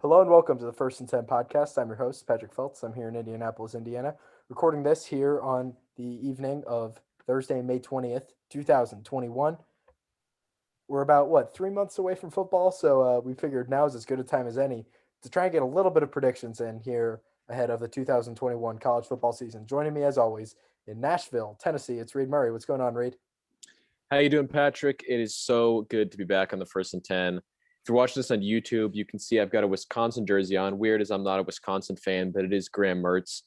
Hello and welcome to the First and 10 podcast. I'm your host, Patrick Feltz. I'm here in Indianapolis, Indiana, recording this here on the evening of Thursday, May 20th, 2021. We're about, 3 months away from football, so we figured now is as good a time as any to try and get a little bit of predictions in here ahead of the 2021 college football season. Joining me, as always, in Nashville, Tennessee, it's Reid Murray. What's going on, Reid? How you doing, Patrick? It is so good to be back on the First and 10. If you're watching this on YouTube, you can see I've got a Wisconsin jersey on. Weird as I'm not a Wisconsin fan, but it is Graham Mertz,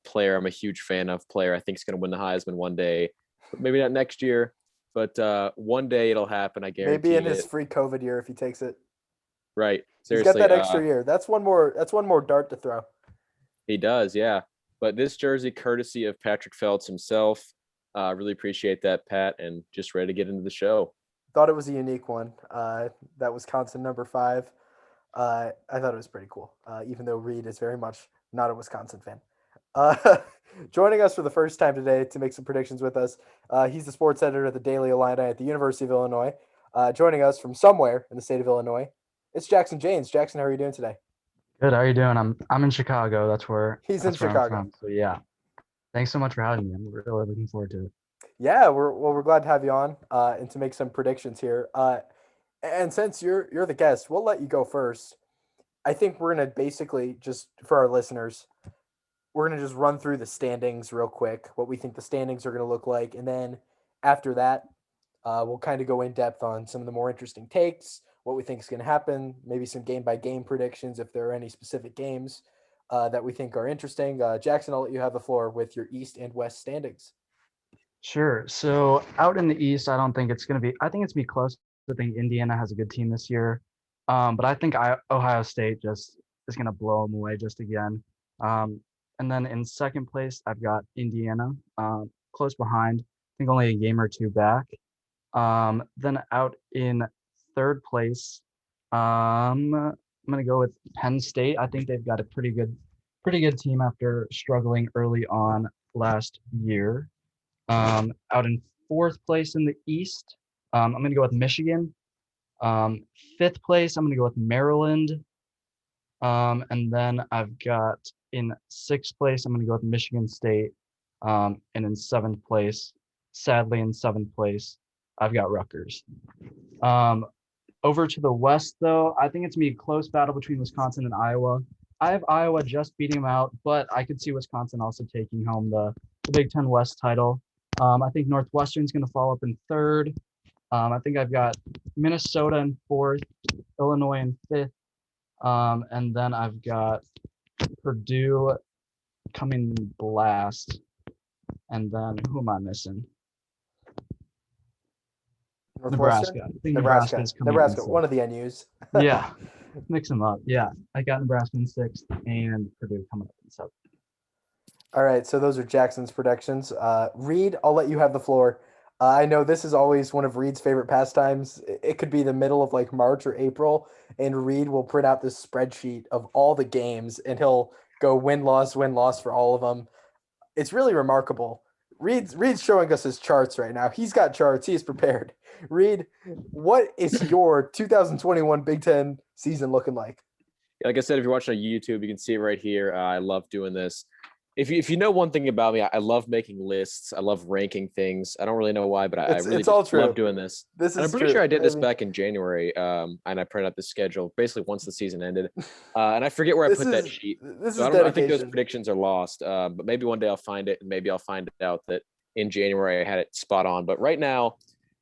player I'm a huge fan of, player I think is going to win the Heisman one day. But maybe not next year, but one day it'll happen. I Maybe in guarantee his it. free COVID year if he takes it. Right. He's got Seriously. that extra year. That's one more. That's one more dart to throw. He does, yeah. But this jersey, courtesy of Patrick Phelps himself. Really appreciate that, Pat, and just ready to get into the show. Thought it was a unique one. That Wisconsin number five. I thought it was pretty cool, even though Reid is very much not a Wisconsin fan. Uh, joining us for the first time today to make some predictions with us, he's the sports editor at the Daily Illini at the University of Illinois. Joining us from somewhere in the state of Illinois, it's Jackson James. Jackson, how are you doing today? Good. How are you doing? I'm in Chicago. That's where He's in that's where I'm Chicago. from. So yeah, thanks so much for having me. I'm really looking forward to it. Yeah, we're glad to have you on and to make some predictions here. And since you're the guest, we'll let you go first. I think we're gonna basically just for our listeners, we're gonna just run through the standings real quick, what we think the standings are gonna look like, and then after that, we'll kind of go in depth on some of the more interesting takes, what we think is gonna happen, maybe some game by game predictions if there are any specific games that we think are interesting. Jackson, I'll let you have the floor with your East and West standings. Sure. So out in the East, I don't think it's gonna be. I think it's gonna be close. I think Indiana has a good team this year, but I think Ohio State just is gonna blow them away just again. Um, and then in second place, I've got Indiana, close behind. I think only a game or two back. Then out in third place, I'm gonna go with Penn State. I think they've got a pretty good team after struggling early on last year. Out in fourth place in the East, I'm gonna go with Michigan. Fifth place, I'm gonna go with Maryland. And then I've got in sixth place, I'm gonna go with Michigan State. And in seventh place, sadly in seventh place, I've got Rutgers. Um, Over to the West, though, I think it's gonna be a close battle between Wisconsin and Iowa. I have Iowa just beating them out, but I could see Wisconsin also taking home the Big Ten West title. I think Northwestern's going to fall up in third. I think I've got Minnesota in fourth, Illinois in fifth, and then I've got Purdue coming last. And then who am I missing? Northwestern, Nebraska. I think Nebraska Nebraska, is coming up in Nebraska, sixth. one of the NUs. Yeah, mix them up. Yeah, I got Nebraska in sixth and Purdue coming up in seventh. All right, so those are Jackson's predictions. Reid, I'll let you have the floor. I know this is always one of Reid's favorite pastimes. It could be the middle of like March or April, and Reid will print out this spreadsheet of all the games, and he'll go win loss for all of them. It's really remarkable. Reid's showing us his charts right now. He's got charts. He is prepared. Reid, what is your 2021 Big Ten season looking like? Like I said, if you're watching on YouTube, you can see it right here. I love doing this. If you know one thing about me, I love making lists. I love ranking things. I don't really know why, but I really It's all just love true. doing this. This And I'm is pretty true. sure I did this I mean, back in January, and I printed out the schedule basically once the season ended. And I forget where I this put that is sheet. this So is I think those dedication. predictions are lost. But maybe one day I'll find it, and maybe I'll find out that in January I had it spot on. But right now,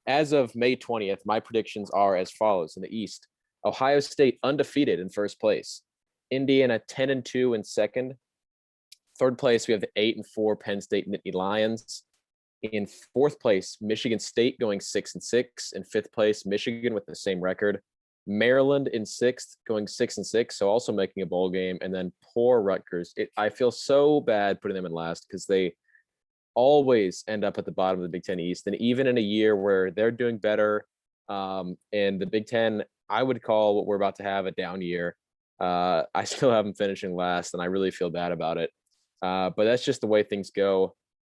as of May 20th, my predictions are as follows: in the East, Ohio State undefeated in first place, Indiana 10-2 in second. Third place, we have the 8-4 Penn State Nittany Lions. In fourth place, Michigan State going 6-6. In fifth place, Michigan with the same record. Maryland in sixth, going 6-6, so also making a bowl game. And then poor Rutgers. I feel so bad putting them in last because they always end up at the bottom of the Big Ten East. And even in a year where they're doing better, and the Big Ten, I would call what we're about to have a down year. I still have them finishing last, and I really feel bad about it. But that's just the way things go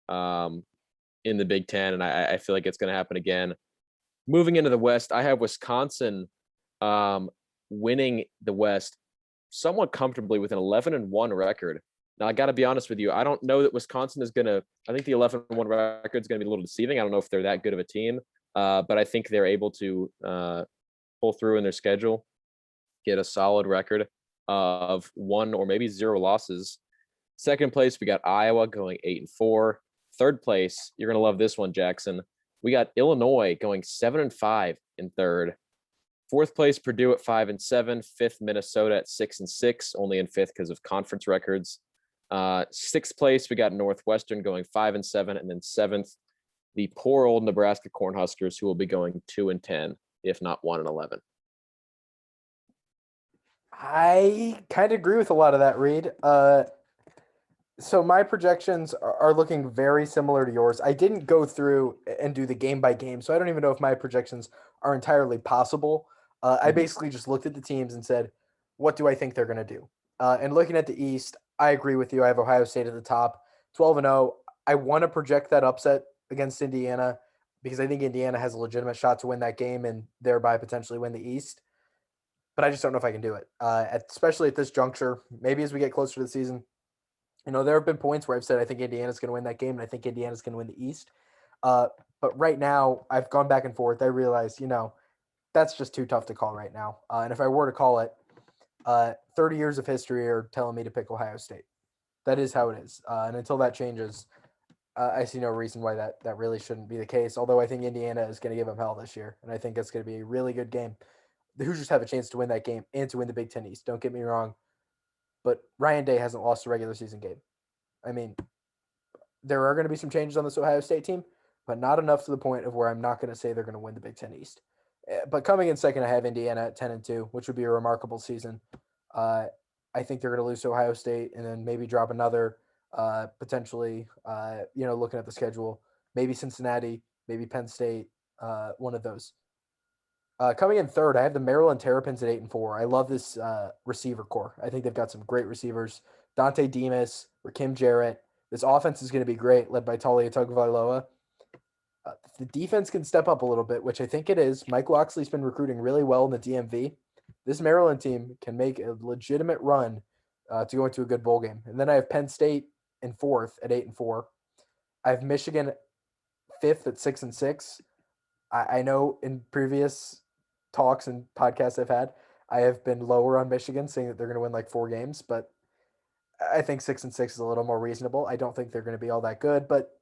in the Big Ten, and I feel like it's going to happen again. Moving into the West, I have Wisconsin winning the West somewhat comfortably with an 11-1 record. Now, I got to be honest with you. I don't know that Wisconsin is going to – I think the 11-1 record is going to be a little deceiving. I don't know if they're that good of a team, but I think they're able to pull through in their schedule, get a solid record of 1 or maybe 0 losses. Second place, we got Iowa going 8-4. Third place, you're going to love this one, Jackson. We got Illinois going 7-5 in third. Fourth place, Purdue at 5-7. Fifth, Minnesota at 6-6, only in fifth because of conference records. Sixth place, we got Northwestern going 5-7, and then seventh, the poor old Nebraska Cornhuskers, who will be going 2-10, if not 1-11. I kind of agree with a lot of that, Reid. So my projections are looking very similar to yours. I didn't go through and do the game by game, so I don't even know if my projections are entirely possible. I basically just looked at the teams and said, what do I think they're going to do? And looking at the East, I agree with you. I have Ohio State at the top, 12-0. I want to project that upset against Indiana because I think Indiana has a legitimate shot to win that game and thereby potentially win the East. But I just don't know if I can do it, especially at this juncture. Maybe as we get closer to the season. You know, there have been points where I've said I think Indiana's going to win that game, and I think Indiana's going to win the East. But right now, I've gone back and forth. I realize, that's just too tough to call right now. And if I were to call it, 30 years of history are telling me to pick Ohio State. That is how it is. And until that changes, I see no reason why that really shouldn't be the case. Although I think Indiana is going to give them hell this year, and I think it's going to be a really good game. The Hoosiers have a chance to win that game and to win the Big Ten East. Don't get me wrong. But Ryan Day hasn't lost a regular season game. I mean, there are going to be some changes on this Ohio State team, but not enough to the point of where I'm not going to say they're going to win the Big Ten East. But coming in second, I have Indiana at 10-2, which would be a remarkable season. I think they're going to lose to Ohio State and then maybe drop another, potentially, looking at the schedule, maybe Cincinnati, maybe Penn State, one of those. Coming in third, I have the Maryland Terrapins at 8-4. I love this receiver core. I think they've got some great receivers. Dante Demas, Rakim Jarrett. This offense is going to be great, led by Talia Tagovailoa. The defense can step up a little bit, which I think it is. Mike Loxley's been recruiting really well in the DMV. This Maryland team can make a legitimate run to go into a good bowl game. And then I have Penn State in fourth at 8-4. I have Michigan fifth at 6-6. I know in previous talks and podcasts I've had, I have been lower on Michigan, saying that they're going to win like 4 games, but I think 6-6 is a little more reasonable. I don't think they're going to be all that good, but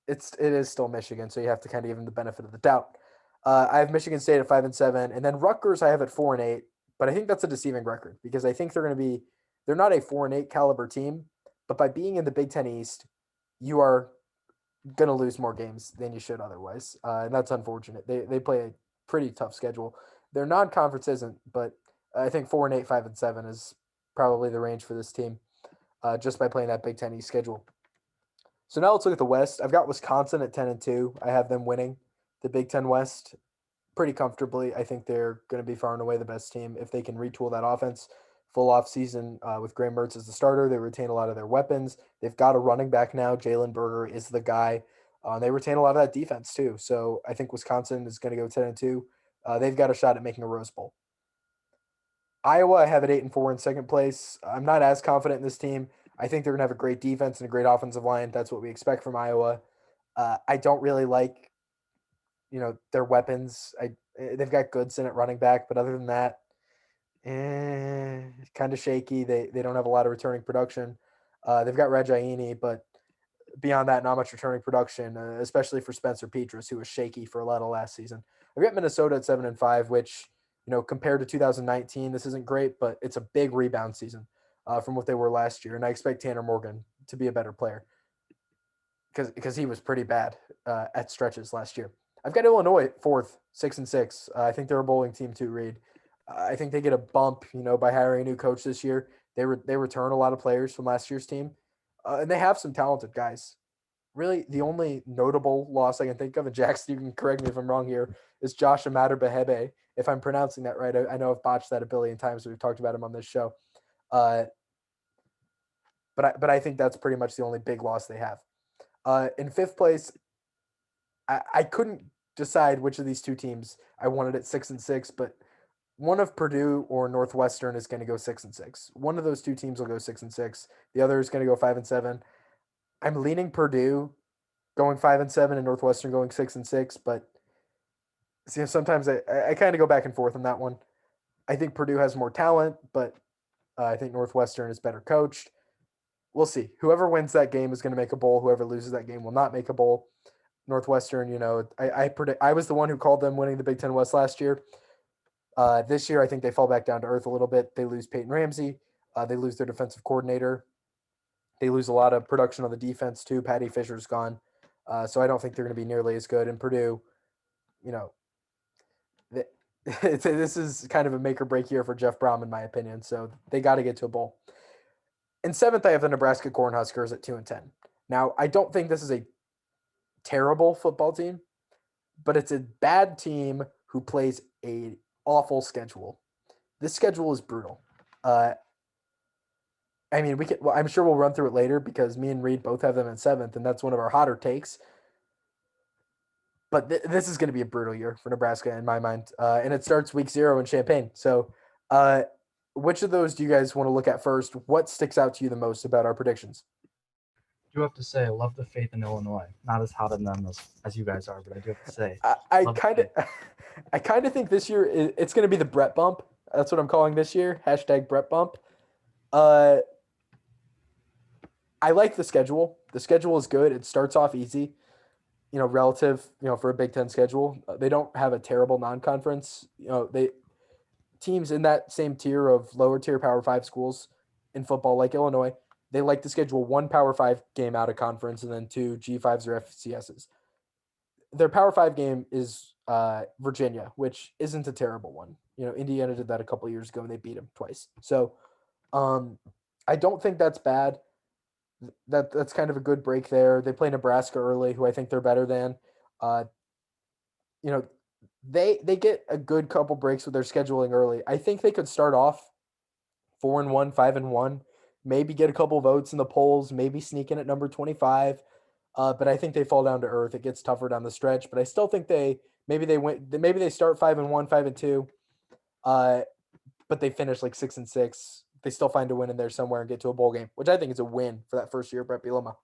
it is still Michigan, so you have to kind of give them the benefit of the doubt. I have Michigan State at 5-7, and then Rutgers I have at 4-8, but I think that's a deceiving record because I think they're not a 4-8 caliber team, but by being in the Big Ten East, you are going to lose more games than you should otherwise, and that's unfortunate. They play a pretty tough schedule. Their non-conference isn't, but I think 4-8, 5-7 is probably the range for this team, just by playing that Big Ten East schedule. So now let's look at the West. I've got Wisconsin at 10-2. I have them winning the Big Ten West pretty comfortably. I think they're going to be far and away the best team if they can retool that offense. Full off season with Graham Mertz as the starter. They retain a lot of their weapons. They've got a running back now. Jalen Berger is the guy. They retain a lot of that defense too. So I think Wisconsin is going to go 10-2. They've got a shot at making a Rose Bowl. Iowa, I have at 8-4 in second place. I'm not as confident in this team. I think they're going to have a great defense and a great offensive line. That's what we expect from Iowa. I don't really like, their weapons. They've got Goodson at running back, but other than that, kind of shaky. They don't have a lot of returning production. They've got Reggiani, but beyond that, not much returning production, especially for Spencer Petras, who was shaky for a lot of last season. I've got Minnesota at 7-5, which, compared to 2019, this isn't great, but it's a big rebound season from what they were last year. And I expect Tanner Morgan to be a better player because he was pretty bad at stretches last year. I've got Illinois at fourth, 6-6. I think they're a bowling team too, Reid. I think they get a bump, by hiring a new coach this year. They return a lot of players from last year's team, and they have some talented guys. Really, the only notable loss I can think of, and Jackson, you can correct me if I'm wrong here, is Josh Amador-Behebe. If I'm pronouncing that right, I know I've botched that a billion times. We've talked about him on this show. But I think that's pretty much the only big loss they have. In fifth place, I couldn't decide which of these two teams I wanted at 6-6, but one of Purdue or Northwestern is going to go 6-6. One of those two teams will go 6-6. The other is going to go 5-7. I'm leaning Purdue going 5-7 and Northwestern going 6-6, but sometimes I kind of go back and forth on that one. I think Purdue has more talent, but I think Northwestern is better coached. We'll see. Whoever wins that game is going to make a bowl. Whoever loses that game will not make a bowl. Northwestern, I predict. I was the one who called them winning the Big Ten West last year. This year, I think they fall back down to earth a little bit. They lose Peyton Ramsey. They lose their defensive coordinator. They lose a lot of production on the defense too. Patty Fisher's gone, so I don't think they're going to be nearly as good. And Purdue, you know, this is kind of a make or break year for Jeff Brom, in my opinion. So they got to get to a bowl. In seventh, I have the Nebraska Cornhuskers at 2-10. Now, I don't think this is a terrible football team, but it's a bad team who plays a awful schedule. This schedule is brutal. I mean, I'm sure we'll run through it later because me and Reid both have them in seventh, and that's one of our hotter takes. But this is going to be a brutal year for Nebraska in my mind, and it starts week 0 in Champaign. So, which of those do you guys want to look at first? What sticks out to you the most about our predictions? I do have to say, I love the faith in Illinois. Not as hot in them as you guys are, but I do have to say, I kind of think this year it's going to be the Brett bump. That's what I'm calling this year. # Brett bump. I like the schedule. The schedule is good. It starts off easy, relative, for a Big Ten schedule. They don't have a terrible non-conference. Teams in that same tier of lower tier Power 5 schools in football, like Illinois, they like to schedule one Power 5 game out of conference and then 2 G5s or FCSs. Their Power 5 game is Virginia, which isn't a terrible one. Indiana did that a couple of years ago and they beat them twice. So I don't think that's bad. That's kind of a good break there. They play Nebraska early, who I think they're better than. They get a good couple breaks with their scheduling early. I think they could start off 4-1, 5-1, maybe get a couple votes in the polls, maybe sneak in at number 25. But I think they fall down to earth. It gets tougher down the stretch, but I still think maybe they start 5-1, 5-2. But they finish like 6-6. They still find a win in there somewhere and get to a bowl game, which I think is a win for that first year, Brett Bielema.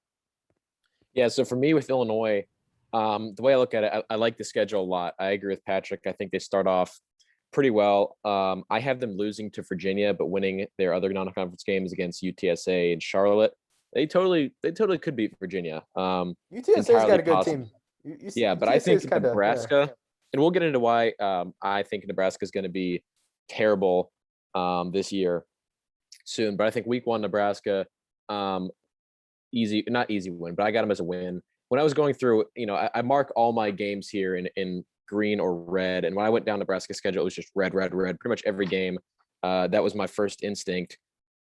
Yeah, so for me with Illinois, the way I look at it, I like the schedule a lot. I agree with Patrick. I think they start off pretty well. I have them losing to Virginia, but winning their other non-conference games against UTSA and Charlotte. They totally could beat Virginia. UTSA's got a good team. But I think Nebraska, and we'll get into why I think Nebraska is going to be terrible this year soon. But I think week 1 Nebraska, not easy win, but I got them as a win. When I was going through, I mark all my games here in green or red. And when I went down Nebraska's schedule, it was just red, pretty much every game. That was my first instinct.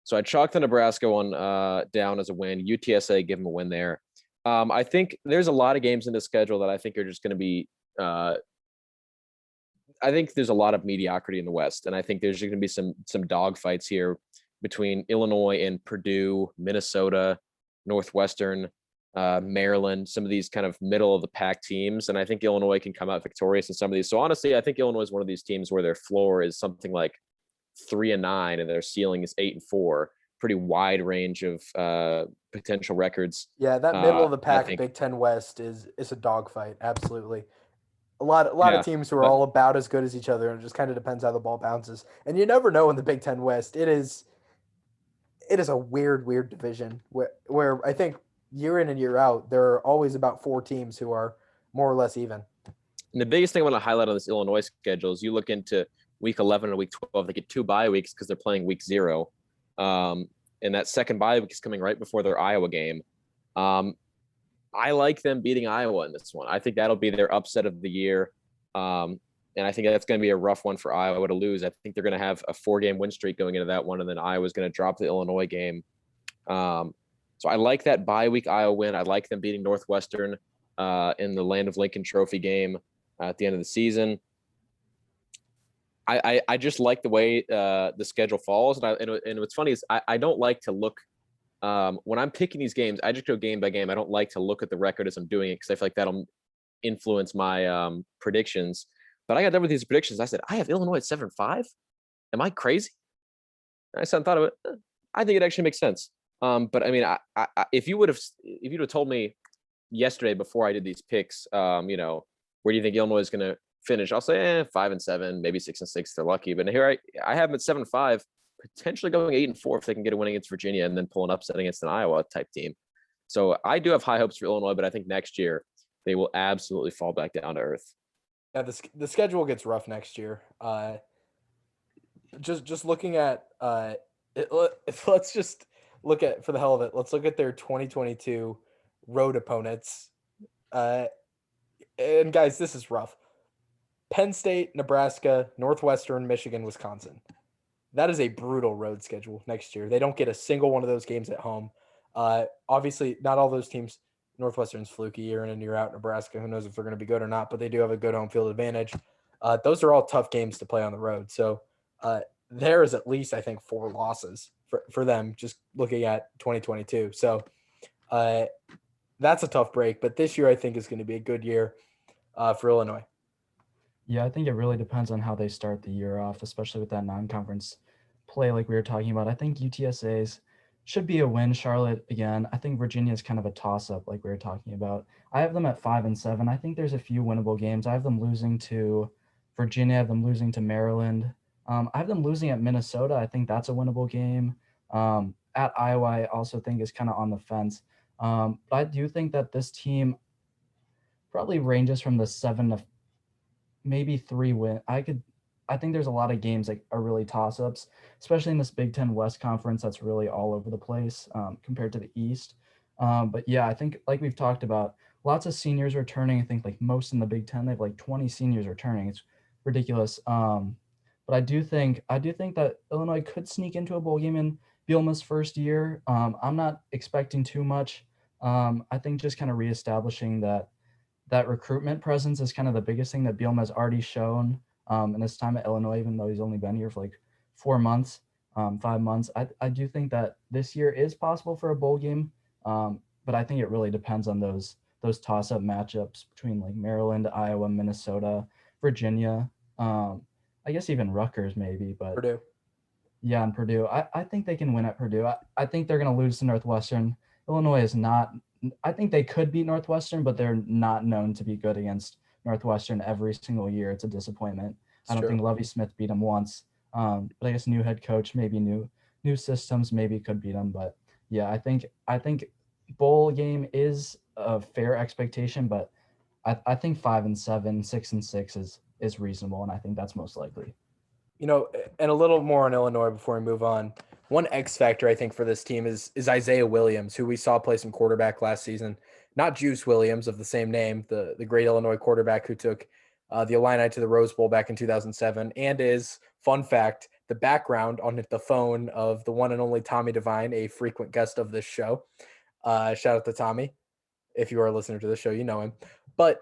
So I chalked the Nebraska one down as a win. UTSA, give them a win there. I think there's a lot of games in the schedule that I think are just going to be I think there's a lot of mediocrity in the West. And I think there's going to be some dog fights here between Illinois and Purdue, Minnesota, Northwestern, Maryland, some of these kind of middle of the pack teams. And I think Illinois can come out victorious in some of these. So honestly, I think Illinois is one of these teams where their floor is something like 3-9 and their ceiling is 8-4. Pretty wide range of potential records. Yeah, that middle of the pack Big Ten West is a dogfight. Absolutely. A lot of teams who are all about as good as each other, and it just kind of depends how the ball bounces. And you never know in the Big Ten West. It is a weird division where I think year in and year out, there are always about 4 teams who are more or less even. And the biggest thing I want to highlight on this Illinois schedule is you look into week 11 and week 12, they get 2 bye weeks because they're playing week 0. And that second bye week is coming right before their Iowa game. I like them beating Iowa in this one. I think that'll be their upset of the year. And I think that's going to be a rough one for Iowa to lose. I think they're going to have a 4-game win streak going into that one, and then Iowa's going to drop the Illinois game. So I like that bye week Iowa win. I like them beating Northwestern in the Land of Lincoln Trophy game at the end of the season. I just like the way the schedule falls. And what's funny is I don't like to look when I'm picking these games, I just go game by game. I don't like to look at the record as I'm doing it because I feel like that'll influence my predictions. But I got done with these predictions. I said, I have Illinois at 7-5. Am I crazy? I hadn't thought of it. I think it actually makes sense. But I mean, if you'd have told me yesterday before I did these picks, where do you think Illinois is going to finish? I'll say 5-7, maybe 6-6. They're lucky, but here I have them at 7-5, potentially going 8-4 if they can get a win against Virginia and then pull an upset against an Iowa type team. So I do have high hopes for Illinois, but I think next year they will absolutely fall back down to earth. Yeah, the schedule gets rough next year. Just looking at let's just look at, for the hell of it, let's look at their 2022 road opponents. And guys, this is rough. Penn State, Nebraska, Northwestern, Michigan, Wisconsin. That is a brutal road schedule next year. They don't get a single one of those games at home. Obviously, not all those teams. Northwestern's fluky year in and year out. Nebraska, who knows if they're going to be good or not, but they do have a good home field advantage. Those are all tough games to play on the road. So there is at least, I think, 4 losses for them just looking at 2022. So that's a tough break. But this year, I think, is going to be a good year for Illinois. Yeah, I think it really depends on how they start the year off, especially with that non-conference play like we were talking about. I think UTSA's should be a win. Charlotte, again. I think Virginia is kind of a toss-up like we were talking about. I have them at 5-7. I think there's a few winnable games. I have them losing to Virginia. I have them losing to Maryland. I have them losing at Minnesota. I think that's a winnable game. At Iowa, I also think is kind of on the fence. But I do think that this team probably ranges from the 7 to maybe 3 win. I think there's a lot of games that are really toss-ups, especially in this Big Ten West Conference that's really all over the place compared to the East. But yeah, I think like we've talked about, lots of seniors returning. I think like most in the Big Ten, they have like 20 seniors returning. It's ridiculous. But I do think that Illinois could sneak into a bowl game in Bielema's first year. I'm not expecting too much. I think just kind of reestablishing that recruitment presence is kind of the biggest thing that Bielema has already shown in his time at Illinois, even though he's only been here for like 4 months, 5 months. I do think that this year is possible for a bowl game, but I think it really depends on those toss-up matchups between like Maryland, Iowa, Minnesota, Virginia, I guess even Rutgers maybe, but Purdue. Yeah, and Purdue. I think they can win at Purdue. I think they're going to lose to Northwestern. Illinois is not – I think they could beat Northwestern, but they're not known to be good against Northwestern every single year. It's a disappointment. I don't think Lovie Smith beat them once. But I guess new head coach, maybe new systems, maybe could beat them. But, yeah, I think bowl game is a fair expectation, but I think 5-7, 6-6 is reasonable, and I think that's most likely. And a little more on Illinois before we move on. One X factor I think for this team is Isaiah Williams, who we saw play some quarterback last season. Not Juice Williams of the same name, the great Illinois quarterback who took the Illini to the Rose Bowl back in 2007, and is, fun fact, the background on the phone of the one and only Tommy Devine, a frequent guest of this show. Shout out to Tommy. If you are a listener to the show, you know him. But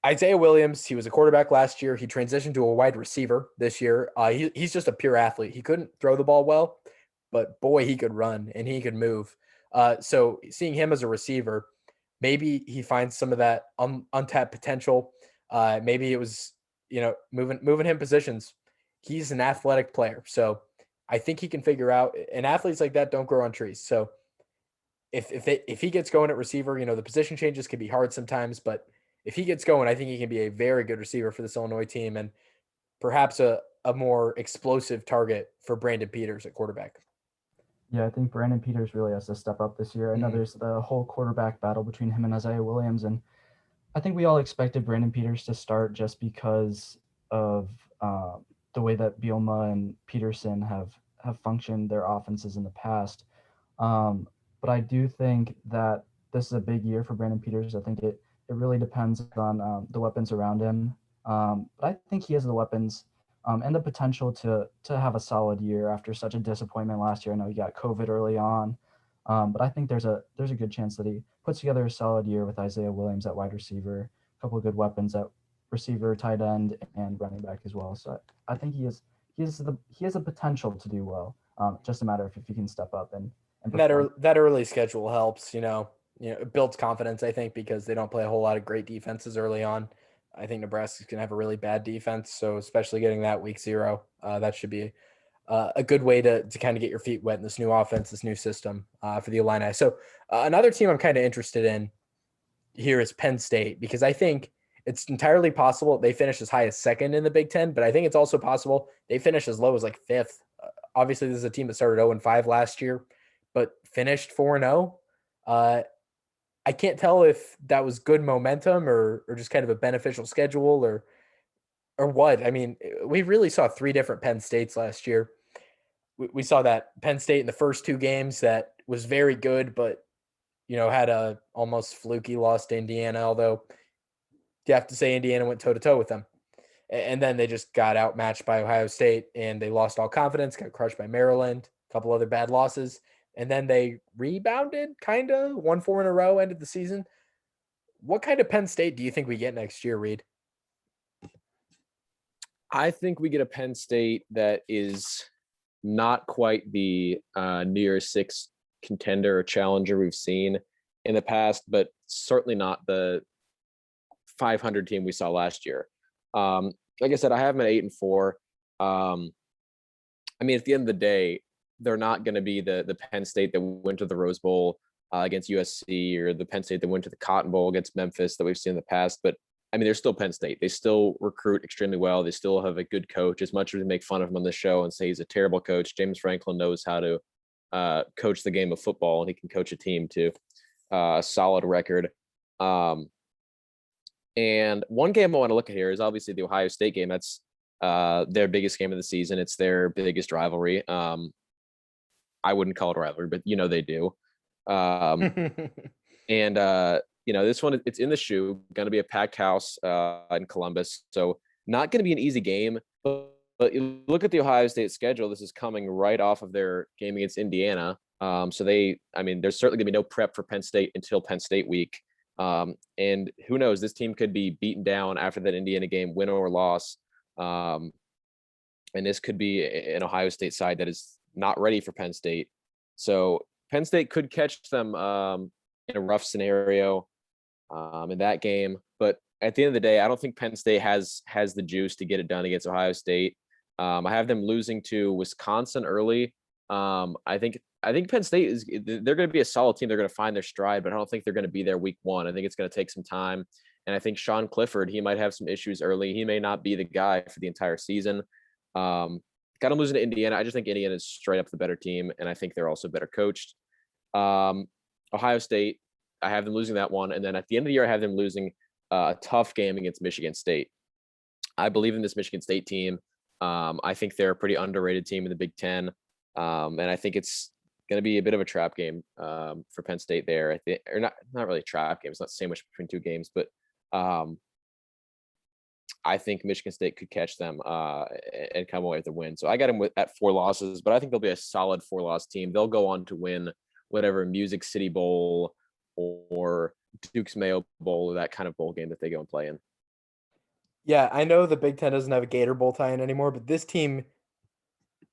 Isaiah Williams, he was a quarterback last year. He transitioned to a wide receiver this year. He's just a pure athlete. He couldn't throw the ball well, but boy, he could run and he could move. So seeing him as a receiver, maybe he finds some of that untapped potential. Maybe it was, moving him positions. He's an athletic player. So I think he can figure out, and athletes like that don't grow on trees. So if he gets going at receiver, the position changes can be hard sometimes, but if he gets going, I think he can be a very good receiver for this Illinois team and perhaps a more explosive target for Brandon Peters at quarterback. Yeah, I think Brandon Peters really has to step up this year. I know there's the whole quarterback battle between him and Isaiah Williams, and I think we all expected Brandon Peters to start just because of the way that Bielema and Peterson have functioned their offenses in the past. But I do think that this is a big year for Brandon Peters. I think it really depends on the weapons around him. But I think he has the weapons and the potential to have a solid year after such a disappointment last year. I know he got COVID early on, but I think there's a good chance that he puts together a solid year with Isaiah Williams at wide receiver, a couple of good weapons at receiver, tight end, and running back as well. So I think he has the potential to do well. Just a matter of if he can step up and that early schedule helps. It builds confidence, I think, because they don't play a whole lot of great defenses early on. I think Nebraska's going to have a really bad defense. So especially getting that week 0, that should be a good way to kind of get your feet wet in this new offense, this new system for the Illini. So another team I'm kind of interested in here is Penn State, because I think it's entirely possible they finish as high as second in the Big Ten, but I think it's also possible they finish as low as like fifth. Obviously, this is a team that started 0-5 last year, but finished 4-0. I can't tell if that was good momentum or just kind of a beneficial schedule or what. I mean, we really saw 3 different Penn States last year. We saw that Penn State in the first 2 games that was very good, but had a almost fluky loss to Indiana, although you have to say Indiana went toe-to-toe with them. And then they just got outmatched by Ohio State, and they lost all confidence, got crushed by Maryland, a couple other bad losses. And then they rebounded, kind of, won 4 in a row, ended the season. What kind of Penn State do you think we get next year, Reid? I think we get a Penn State that is not quite the New Year's Six contender or challenger we've seen in the past, but certainly not the 500 team we saw last year. Like I said, I have them at 8-4. I mean, at the end of the day, they're not going to be the Penn State that went to the Rose Bowl against USC, or the Penn State that went to the Cotton Bowl against Memphis that we've seen in the past. But I mean, they're still Penn State. They still recruit extremely well. They still have a good coach. As much as we make fun of him on the show and say he's a terrible coach, James Franklin knows how to coach the game of football, and he can coach a team to a solid record. And one game I want to look at here is obviously the Ohio State game. That's their biggest game of the season. It's their biggest rivalry. I wouldn't call it a rivalry, but they do. And this one, it's in the shoe, going to be a packed house in Columbus. So not going to be an easy game, but you look at the Ohio State schedule. This is coming right off of their game against Indiana. So there's certainly going to be no prep for Penn State until Penn State week. And who knows, this team could be beaten down after that Indiana game, win or loss. And this could be an Ohio State side that is not ready for Penn State. So Penn State could catch them in a rough scenario in that game. But at the end of the day, I don't think Penn State has the juice to get it done against Ohio State. I have them losing to Wisconsin early. I think Penn State they're going to be a solid team. They're going to find their stride, but I don't think they're going to be there week 1. I think it's going to take some time. And I think Sean Clifford, he might have some issues early. He may not be the guy for the entire season. Got him losing to Indiana. I just think Indiana is straight up the better team, and I think they're also better coached. Ohio State, I have them losing that one. And then at the end of the year, I have them losing a tough game against Michigan State. I believe in this Michigan State team. I think they're a pretty underrated team in the Big Ten. And I think it's going to be a bit of a trap game for Penn State there. Or not really a trap game. It's not sandwiched between 2 games, but I think Michigan State could catch them and come away with a win. So I got them at 4 losses, but I think they'll be a solid 4-loss team. They'll go on to win whatever Music City Bowl or Duke's Mayo Bowl, or that kind of bowl game that they go and play in. Yeah, I know the Big Ten doesn't have a Gator Bowl tie-in anymore, but this team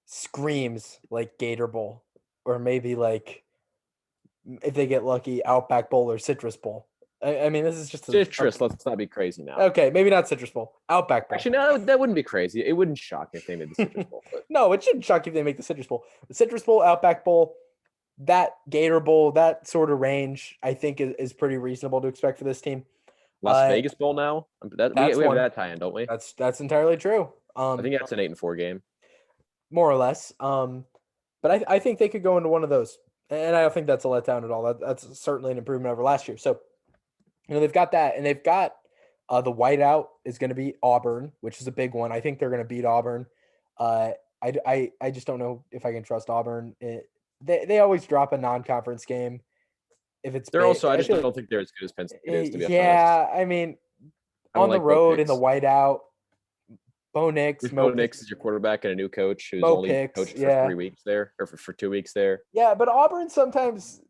screams like Gator Bowl, or maybe like, if they get lucky, Outback Bowl or Citrus Bowl. I mean, this is just Citrus. Let's not be crazy now. Okay, maybe not Citrus Bowl. Outback Bowl. Actually, no, that wouldn't be crazy. It wouldn't shock if they made the Citrus Bowl. But. No, it shouldn't shock if they make the Citrus Bowl. The Citrus Bowl, Outback Bowl, that Gator Bowl, that sort of range, I think is pretty reasonable to expect for this team. Las Vegas Bowl now. We have that tie-in, don't we? That's entirely true. I think that's an 8-4 game, more or less. But I think they could go into one of those, and I don't think that's a letdown at all. That's certainly an improvement over last year. So, they've got that, and they've got the whiteout is going to be Auburn, which is a big one. I think they're going to beat Auburn. I just don't know if I can trust Auburn. They always drop a non-conference game. If it's they're also, I just don't think they're as good as Penn State is, to be honest. Yeah, I mean, on the road in the whiteout, Bo Nix is your quarterback and a new coach who's only coached for 3 weeks there, or for 2 weeks there. Yeah, but Auburn sometimes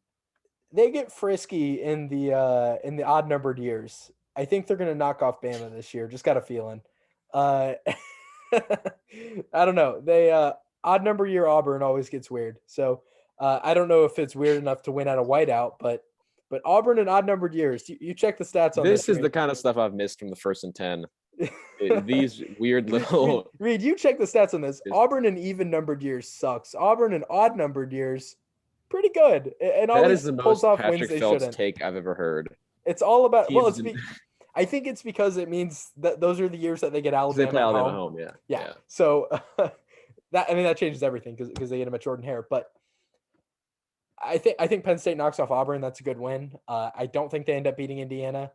they get frisky in the odd numbered years. I think they're going to knock off Bama this year. Just got a feeling. I don't know. They odd number year Auburn always gets weird. So I don't know if it's weird enough to win at a whiteout, but But Auburn in odd-numbered years. You check the stats on this. This is the kind of stuff I've missed from the first and 10. These weird little. Reid, you check the stats on this. Auburn in even-numbered years sucks. Auburn in odd-numbered years, pretty good. And That always is the pulls most off Patrick wins they Phelps shouldn't. take I've ever heard. It's all about. Well, Teams I think it's because it means that those are the years that they get Alabama. They play at Alabama home. home. Yeah. So that changes everything because they get him at Jordan Hare. But I think Penn State knocks off Auburn. That's a good win. I don't think they end up beating Indiana,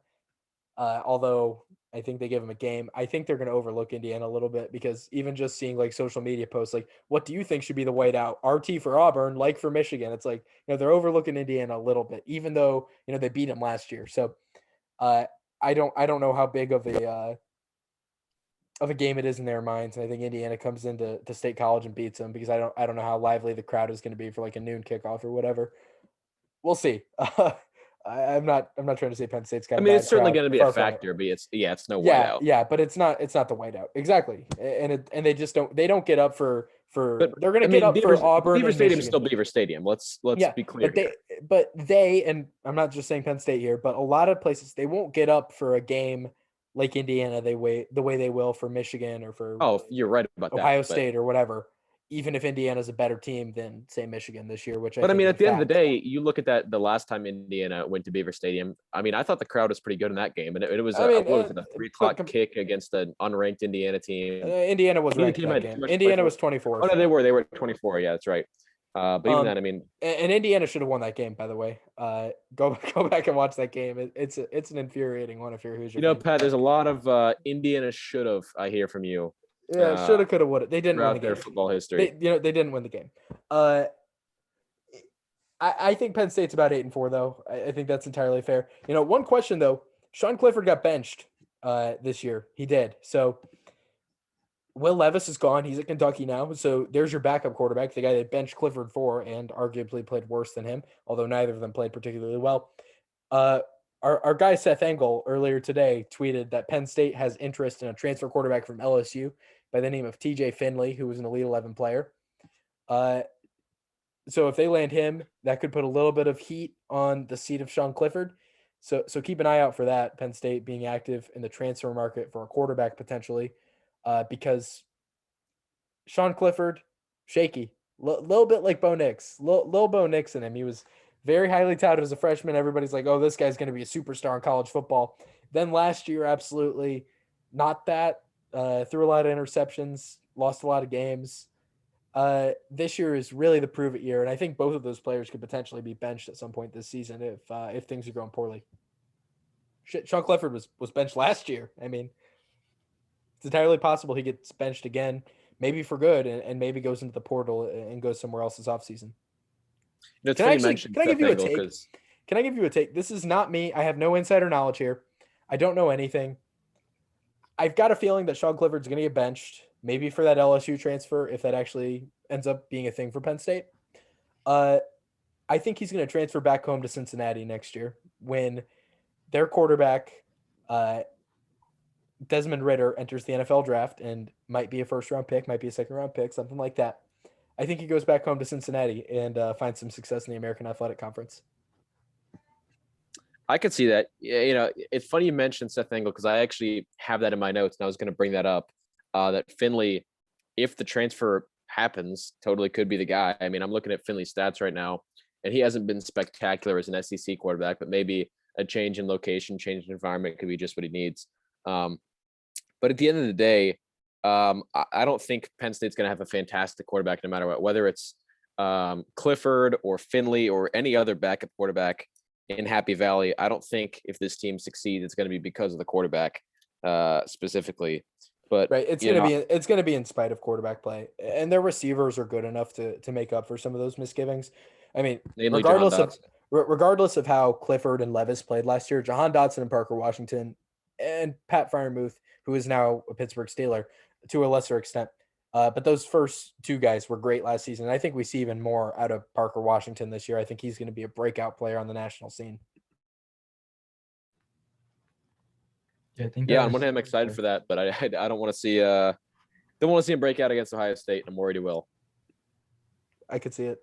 although I think they give them a game. I think they're going to overlook Indiana a little bit because even just seeing like social media posts, like, what do you think should be the whiteout? RT for Auburn, like for Michigan. It's like, they're overlooking Indiana a little bit, even though, they beat them last year. So I don't know how big of a game it is in their minds. And I think Indiana comes into State College and beats them because I don't know how lively the crowd is going to be for like a noon kickoff or whatever. We'll see. I'm not trying to say Penn State's got. It's certainly going to be a factor, but it's no whiteout. Yeah, but it's not the whiteout exactly. And they just don't get up for. But they're going to get up for Auburn. Beaver Stadium is still Beaver Stadium. Let's be clear. But they and I'm not just saying Penn State here, but a lot of places they won't get up for a game like Indiana. The way they will for Michigan or for. Oh, you're right about Ohio State or whatever. Even if Indiana's a better team than, say, Michigan this year, But at the end of the day, you look at the last time Indiana went to Beaver Stadium. I thought the crowd was pretty good in that game, and it was a 3:00 kick against an unranked Indiana team. Indiana was ranked that game. Indiana was 24. Oh no, they were 24. Yeah, that's right. But even then, and Indiana should have won that game. By the way, go back and watch that game. It's an infuriating one if you're Hoosier. Pat, there's a lot of Indiana should have. I hear from you. Yeah, shoulda, coulda, woulda. They didn't win the game. Their football history. They didn't win the game. I think Penn State's about 8-4 though. I think that's entirely fair. One question though. Sean Clifford got benched this year. He did. So Will Levis is gone. He's at Kentucky now. So there's your backup quarterback, the guy that benched Clifford for and arguably played worse than him, although neither of them played particularly well. Our guy Seth Engel earlier today tweeted that Penn State has interest in a transfer quarterback from LSU by the name of TJ Finley, who was an Elite 11 player. So if they land him, that could put a little bit of heat on the seat of Sean Clifford. So keep an eye out for that. Penn State being active in the transfer market for a quarterback potentially, because Sean Clifford, shaky, little bit like Bo Nix, little Bo Nix in him. He was very highly touted as a freshman. Everybody's like, oh, this guy's going to be a superstar in college football. Then last year, absolutely not that. Threw a lot of interceptions, lost a lot of games. This year is really the prove it year, and I think both of those players could potentially be benched at some point this season if things are going poorly. Sean Clifford was benched last year. It's entirely possible he gets benched again, maybe for good, and maybe goes into the portal and goes somewhere else this offseason. Can I give you a take? Can I give you a take? This is not me. I have no insider knowledge here. I don't know anything. I've got a feeling that Sean Clifford's going to get benched, maybe for that LSU transfer, if that actually ends up being a thing for Penn State. I think he's going to transfer back home to Cincinnati next year when their quarterback, Desmond Ridder, enters the NFL draft and might be a first-round pick, might be a second-round pick, something like that. I think he goes back home to Cincinnati and finds some success in the American Athletic Conference. I could see that. It's funny you mentioned Seth Engel because I actually have that in my notes, and I was going to bring that up. That Finley, if the transfer happens, totally could be the guy. I'm looking at Finley's stats right now, and he hasn't been spectacular as an SEC quarterback, but maybe a change in location, change in environment could be just what he needs. But at the end of the day, I don't think Penn State's going to have a fantastic quarterback no matter what, whether it's Clifford or Finley or any other backup quarterback in Happy Valley. I don't think if this team succeeds, it's going to be because of the quarterback specifically. But right, it's going to be in spite of quarterback play, and their receivers are good enough to make up for some of those misgivings. Regardless of how Clifford and Levis played last year, Jahan Dotson and Parker Washington and Pat Freiermuth, who is now a Pittsburgh Steeler to a lesser extent. But those first two guys were great last season. And I think we see even more out of Parker Washington this year. I think he's going to be a breakout player on the national scene. Yeah, on one hand, I'm excited for that, but I don't want to see him break out against Ohio State. I'm worried he will. I could see it.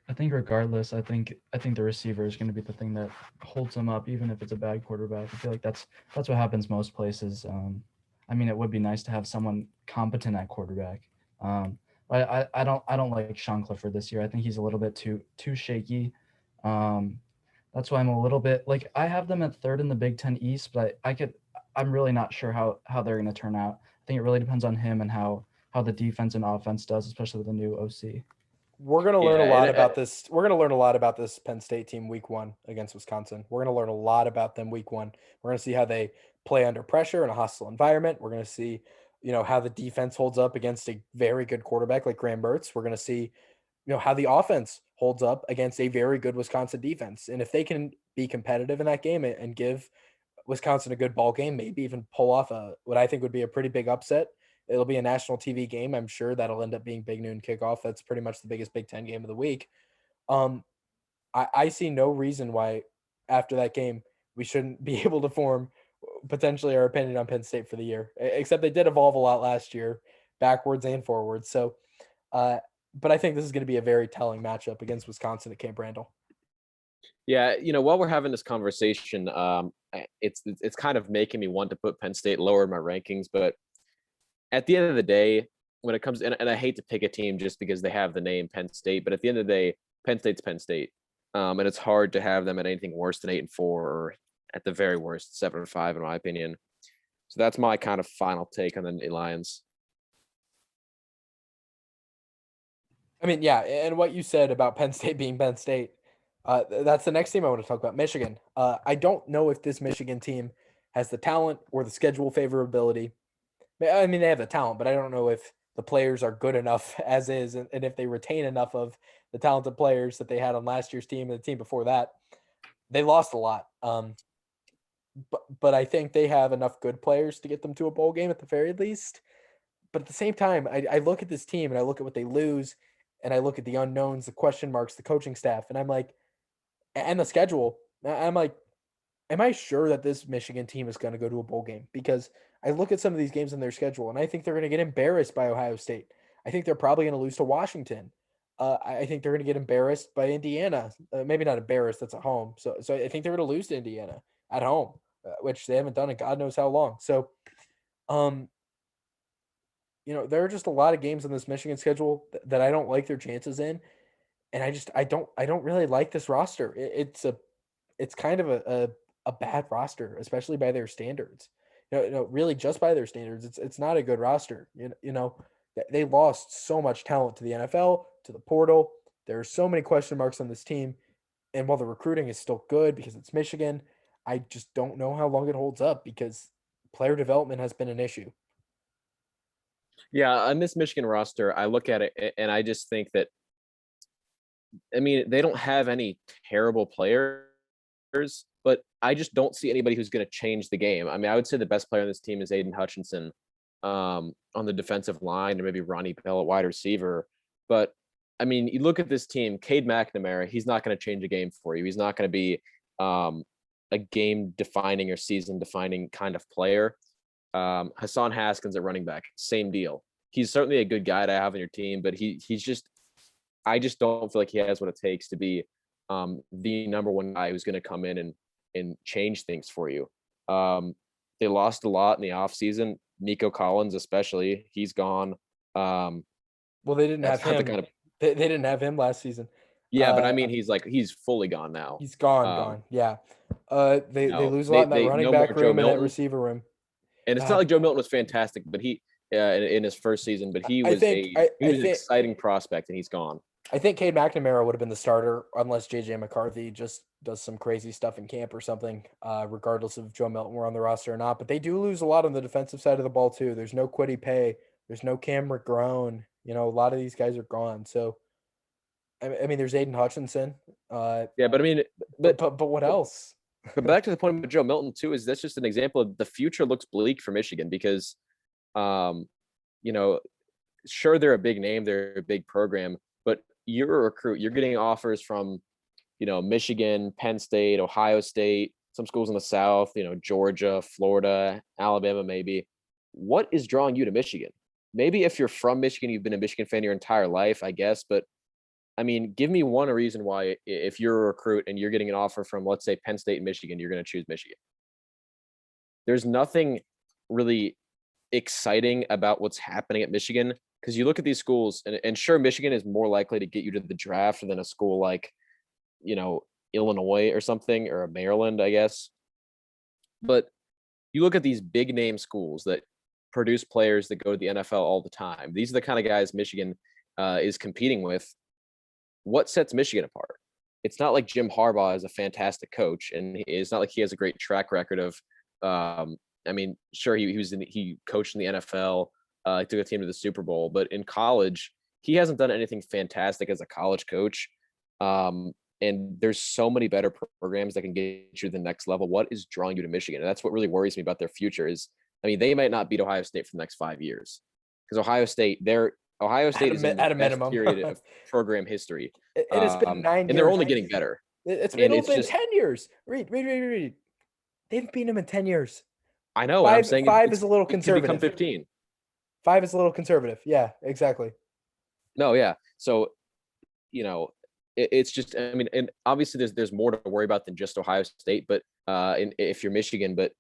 I think regardless, I think the receiver is going to be the thing that holds them up, even if it's a bad quarterback. I feel like that's what happens most places. I mean, it would be nice to have someone competent at quarterback. But I don't like Sean Clifford this year. I think he's a little bit too shaky. Um, that's why I'm a little bit like I have them at third in the Big Ten East, but I'm really not sure how they're going to turn out. I think it really depends on him and how the defense and offense does, especially with the new OC. We're gonna learn Yeah, a and lot about this. We're gonna learn a lot about this Penn State team week 1 against Wisconsin. We're gonna learn a lot about them week 1. We're gonna see how they play under pressure in a hostile environment. We're gonna see, how the defense holds up against a very good quarterback like Graham Mertz. We're gonna see, how the offense holds up against a very good Wisconsin defense. And if they can be competitive in that game and give Wisconsin a good ball game, maybe even pull off what I think would be a pretty big upset. It'll be a national TV game. I'm sure that'll end up being big noon kickoff. That's pretty much the biggest Big Ten game of the week. Um, I see no reason why after that game we shouldn't be able to form potentially our opinion on Penn State for the year. Except they did evolve a lot last year, backwards and forwards. So, but I think this is going to be a very telling matchup against Wisconsin at Camp Randall. Yeah, while we're having this conversation, it's kind of making me want to put Penn State lower in my rankings. But at the end of the day, when it comes, and I hate to pick a team just because they have the name Penn State, but at the end of the day, Penn State's Penn State, and it's hard to have them at anything worse than 8-4, or at the very worst 7-5, in my opinion. So that's my kind of final take on the Lions. I mean, yeah, and what you said about Penn State being Penn State, that's the next team I want to talk about, Michigan. I don't know if this Michigan team has the talent or the schedule favorability. I mean, they have the talent, but I don't know if the players are good enough as is, and if they retain enough of the talented players that they had on last year's team and the team before that. They lost a lot, but I think they have enough good players to get them to a bowl game at the very least. But at the same time, I look at this team and I look at what they lose, and I look at the unknowns, the question marks, the coaching staff, and I'm like, and the schedule. I'm like, am I sure that this Michigan team is going to go to a bowl game? Because I look at some of these games in their schedule, and I think they're going to get embarrassed by Ohio State. I think they're probably going to lose to Washington. I think they're going to get embarrassed by Indiana. Maybe not embarrassed. That's at home. So I think they're going to lose to Indiana at home, which they haven't done in God knows how long. So, um, there are just a lot of games on this Michigan schedule that I don't like their chances in, and I don't really like this roster. It's kind of a bad roster, especially by their standards. Really just by their standards, it's not a good roster. They lost so much talent to the NFL, to the portal. There are so many question marks on this team, and while the recruiting is still good because it's Michigan, I just don't know how long it holds up because player development has been an issue. Yeah, on this Michigan roster, I look at it and I just think that, I mean, they don't have any terrible players, but I just don't see anybody who's going to change the game. I mean, I would say the best player on this team is Aiden Hutchinson, on the defensive line, or maybe Ronnie Bell at wide receiver. But I mean, you look at this team, Cade McNamara, he's not going to change a game for you. He's not going to be a game defining or season defining kind of player. Hassan Haskins at running back, same deal. He's certainly a good guy to have on your team, but he's just, I just don't feel like he has what it takes to be the number one guy who's going to come in and change things for you. They lost a lot in the offseason. Nico Collins, especially, he's gone. Well, they didn't have That's not the him. kind of, They didn't have him last season. yeah, but I mean, he's fully gone now. He's gone, Um, gone. Yeah. They no, lose a lot in that they running no more back Joe room and that Milton, receiver room. and it's not like Joe Milton was fantastic, but he in his first season, but he I was think I, he I was an think exciting prospect, and he's gone. I think Cade McNamara would have been the starter unless JJ McCarthy just does some crazy stuff in camp or something, regardless of Joe Milton were on the roster or not. But they do lose a lot on the defensive side of the ball too. There's no Quiddy Pay. There's no Cam McGrone. A lot of these guys are gone. So I mean, there's Aiden Hutchinson. Yeah, but I mean, but what but else? but back to the point with Joe Milton too, is that's just an example of the future looks bleak for Michigan because, um, you know, sure they're a big name, they're a big program, but you're a recruit. You're getting offers from, Michigan, Penn State, Ohio State, some schools in the South, Georgia, Florida, Alabama, maybe. What is drawing you to Michigan? Maybe if you're from Michigan, you've been a Michigan fan your entire life, I guess, but I mean, give me one reason why if you're a recruit and you're getting an offer from, let's say, Penn State and Michigan, you're going to choose Michigan. There's nothing really exciting about what's happening at Michigan because you look at these schools and sure, Michigan is more likely to get you to the draft than a school like, Illinois or something, or Maryland, I guess. But you look at these big name schools that produce players that go to the NFL all the time. These are the kind of guys Michigan is competing with. What sets Michigan apart? It's not like Jim Harbaugh is a fantastic coach, and it's not like he has a great track record of. I mean, sure, he coached in the NFL, he took a team to the Super Bowl, but in college, he hasn't done anything fantastic as a college coach. And there's so many better programs that can get you to the next level. What is drawing you to Michigan? And that's what really worries me about their future is, I mean, they might not beat Ohio State for the next 5 years because Ohio State is in At the a best minimum. period of program history. And it's been 9 And years. they're only getting better. It's And been, it's just 10 years. Reid. They've beaten him in 10 years. I know. I'm saying five is a little it could become conservative. 15. 5 is a little conservative. Yeah, exactly. No, yeah. So, it's just, I mean, and obviously there's more to worry about than just Ohio State, but if you're Michigan, but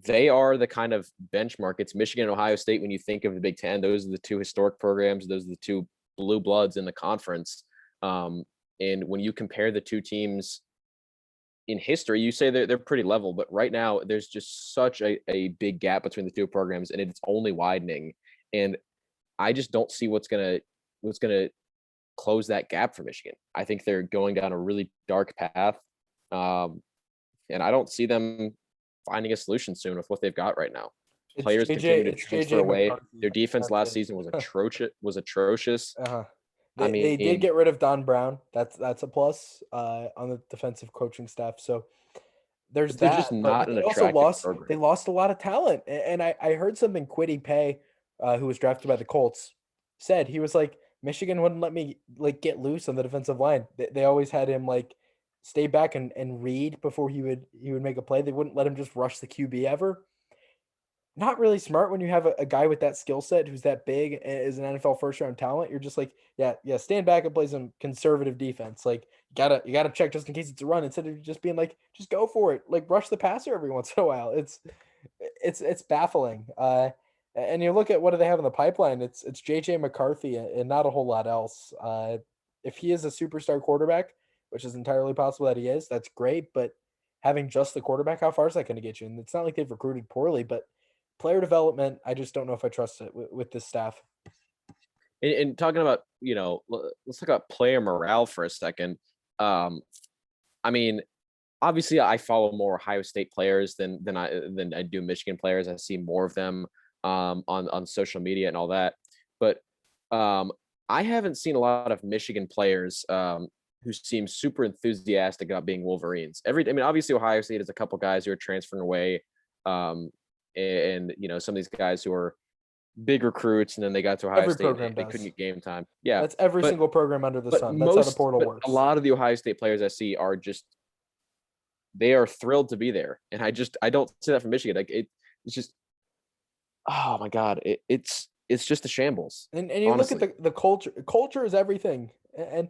they are the kind of benchmark. It's Michigan and Ohio State. When you think of the Big Ten, those are the two historic programs. Those are the two blue bloods in the conference. And when you compare the two teams in history, you say they're pretty level, but right now there's just such a big gap between the two programs, and it's only widening. And I just don't see what's gonna close that gap for Michigan. I think they're going down a really dark path, and I don't see them finding a solution soon with what they've got right now. Players continue to transfer away. Their defense last season was atrocious. Uh-huh. I mean, They did get rid of Don Brown. That's a plus on the defensive coaching staff. So there's they're that. just But not an they also attractive lost. program. They lost a lot of talent. And I heard something Kwity Paye, who was drafted by the Colts, said. He was like, Michigan wouldn't let me get loose on the defensive line. They always had him stay back and read before he would make a play. They wouldn't let him just rush the QB ever. Not really smart when you have a guy with that skill set who's that big and is an NFL first round talent. You're just like, yeah, stand back and play some conservative defense. Like you gotta check just in case it's a run instead of just being like, just go for it. Like rush the passer every once in a while. It's baffling. And you look at what do they have in the pipeline? It's JJ McCarthy and not a whole lot else. If he is a superstar quarterback, which is entirely possible that he is, that's great. But having just the quarterback, how far is that going to get you? And it's not like they've recruited poorly, but player development, I just don't know if I trust it with this staff. And talking about, let's talk about player morale for a second. I mean, obviously I follow more Ohio State players than I do Michigan players. I see more of them on social media and all that. But I haven't seen a lot of Michigan players who seem super enthusiastic about being Wolverines. Obviously Ohio State has a couple guys who are transferring away. And some of these guys who are big recruits, and then they got to Ohio State and they couldn't get game time. Yeah, that's every single program under the sun. That's how the portal works. A lot of the Ohio State players I see are just they are thrilled to be there, and I don't see that from Michigan. Like it's just, oh my god, it's just a shambles. And you honestly look at the culture. Culture is everything, and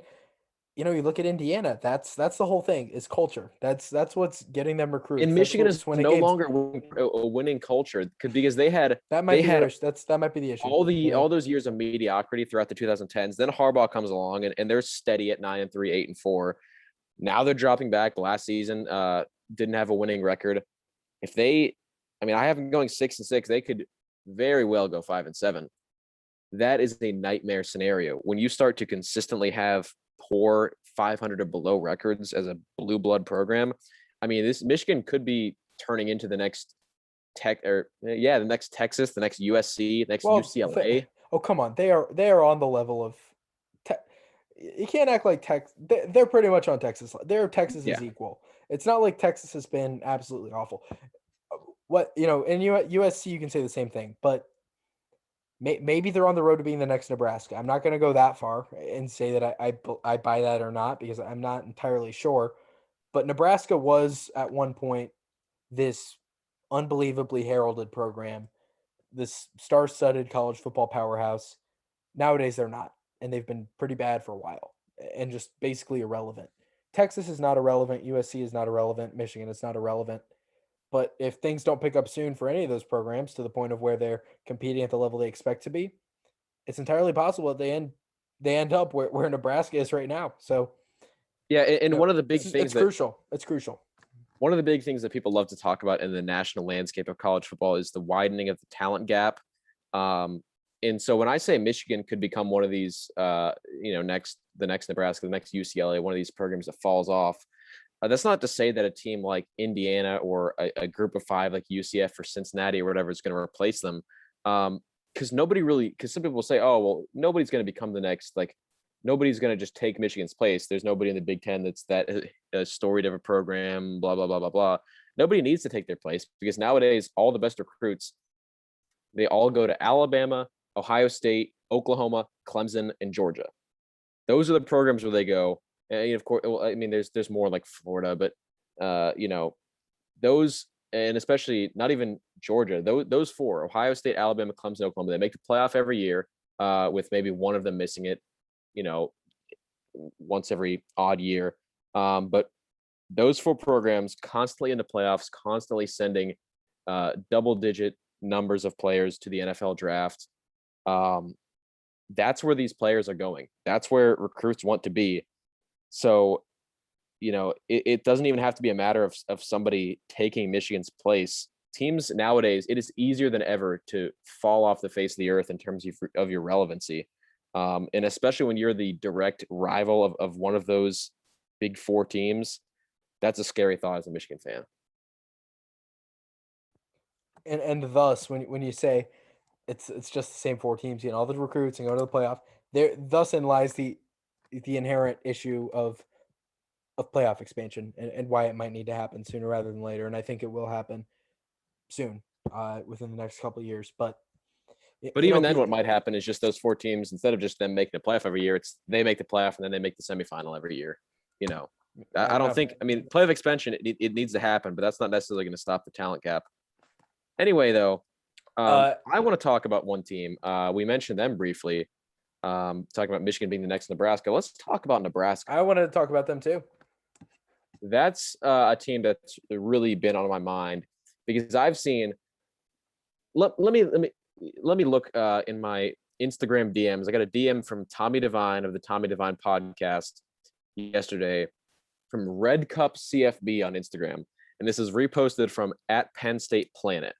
you look at Indiana. That's the whole thing. Is culture. That's what's getting them recruits. And Michigan is no longer a winning culture because they had that might be the issue. All those years of mediocrity throughout the 2010s. Then Harbaugh comes along and they're steady at 9-3, 8-4. Now they're dropping back. Last season didn't have a winning record. I have them going 6-6. They could very well go 5-7. That is a nightmare scenario when you start to consistently have poor 500 or below records as a blue blood program. I mean, this Michigan could be turning into the next the next Texas, the next USC, next UCLA. Oh, come on. They are on the level of you can't act like Texas. They're pretty much on Texas. Texas is equal. It's not like Texas has been absolutely awful. In USC you can say the same thing, but maybe they're on the road to being the next Nebraska. I'm not going to go that far and say that I buy that or not because I'm not entirely sure. But Nebraska was at one point this unbelievably heralded program, this star-studded college football powerhouse. Nowadays they're not. and they've been pretty bad for a while and just basically irrelevant. Texas is not irrelevant. USC is not irrelevant. Michigan is not irrelevant. But if things don't pick up soon for any of those programs to the point of where they're competing at the level they expect to be, it's entirely possible that they end up where Nebraska is right now. So Yeah, and one of the big it's things that crucial. It's crucial. one of the big things that people love to talk about in the national landscape of college football is the widening of the talent gap. And so when I say Michigan could become one of these, the next Nebraska, the next UCLA, one of these programs that falls off, that's not to say that a team like Indiana or a group of five like UCF or Cincinnati or whatever is going to replace them. Because some people will say, oh, well, nobody's going to become the next, like, nobody's going to just take Michigan's place. There's nobody in the Big Ten that's that storied of a program, blah, blah, blah, blah, blah. Nobody needs to take their place because nowadays all the best recruits, they all go to Alabama, Ohio State, Oklahoma, Clemson, and Georgia. Those are the programs where they go. And of course, well, I mean, there's more like Florida, but those, and especially not even Georgia, those four, Ohio State, Alabama, Clemson, Oklahoma, they make the playoff every year, with maybe one of them missing it, once every odd year. But those four programs constantly in the playoffs, constantly sending double-digit numbers of players to the NFL draft. That's where these players are going. That's where recruits want to be. So, it doesn't even have to be a matter of somebody taking Michigan's place. Teams nowadays, it is easier than ever to fall off the face of the earth in terms of your relevancy. And especially when you're the direct rival of one of those big four teams, that's a scary thought as a Michigan fan. And thus, when you say it's just the same four teams, all the recruits and go to the playoff, thus in lies the inherent issue of playoff expansion and why it might need to happen sooner rather than later. And I think it will happen soon, within the next couple of years. But even then, what might happen is just those four teams, instead of just them making the playoff every year, it's they make the playoff and then they make the semifinal every year. I don't think, playoff expansion, it needs to happen, but that's not necessarily going to stop the talent gap. Anyway, though, I want to talk about one team. We mentioned them briefly, talking about Michigan being the next Nebraska. Let's talk about Nebraska. I wanted to talk about them too. That's a team that's really been on my mind because I've seen. Let me look in my Instagram DMs. I got a DM from Tommy Devine of the Tommy Devine podcast yesterday from Red Cup CFB on Instagram, and this is reposted from @PennStatePlanet.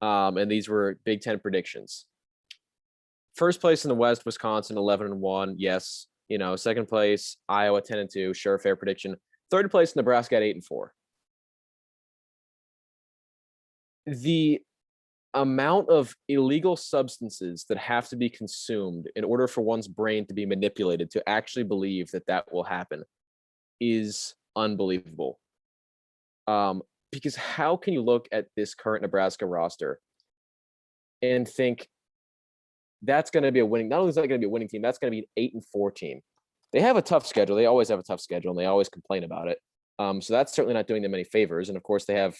And these were Big Ten predictions. First place in the West, Wisconsin, 11-1. Yes. Second place, Iowa, 10-2. Sure, fair prediction. Third place, Nebraska at 8-4. The amount of illegal substances that have to be consumed in order for one's brain to be manipulated to actually believe that will happen is unbelievable. Because how can you look at this current Nebraska roster and think that's going to be a winning, not only is that going to be a winning team, that's going to be an 8-4 team. They have a tough schedule. They always have a tough schedule and they always complain about it. So that's certainly not doing them any favors. And of course they have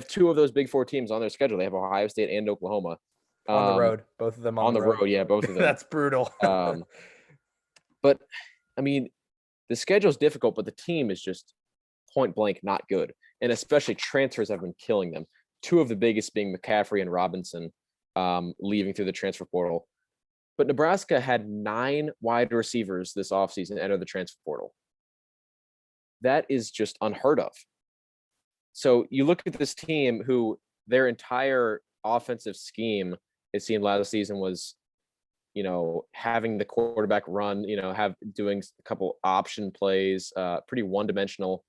two of those big four teams on their schedule. They have Ohio State and Oklahoma. On the road, both of them on the road. Yeah, both of them. That's brutal. But the schedule is difficult, but the team is just point blank not good. And especially transfers have been killing them. Two of the biggest being McCaffrey and Robinson, leaving through the transfer portal. But Nebraska had 9 wide receivers this offseason enter the transfer portal. That is just unheard of. So you look at this team who their entire offensive scheme, it seemed last season was, having the quarterback run, doing a couple option plays, pretty one-dimensional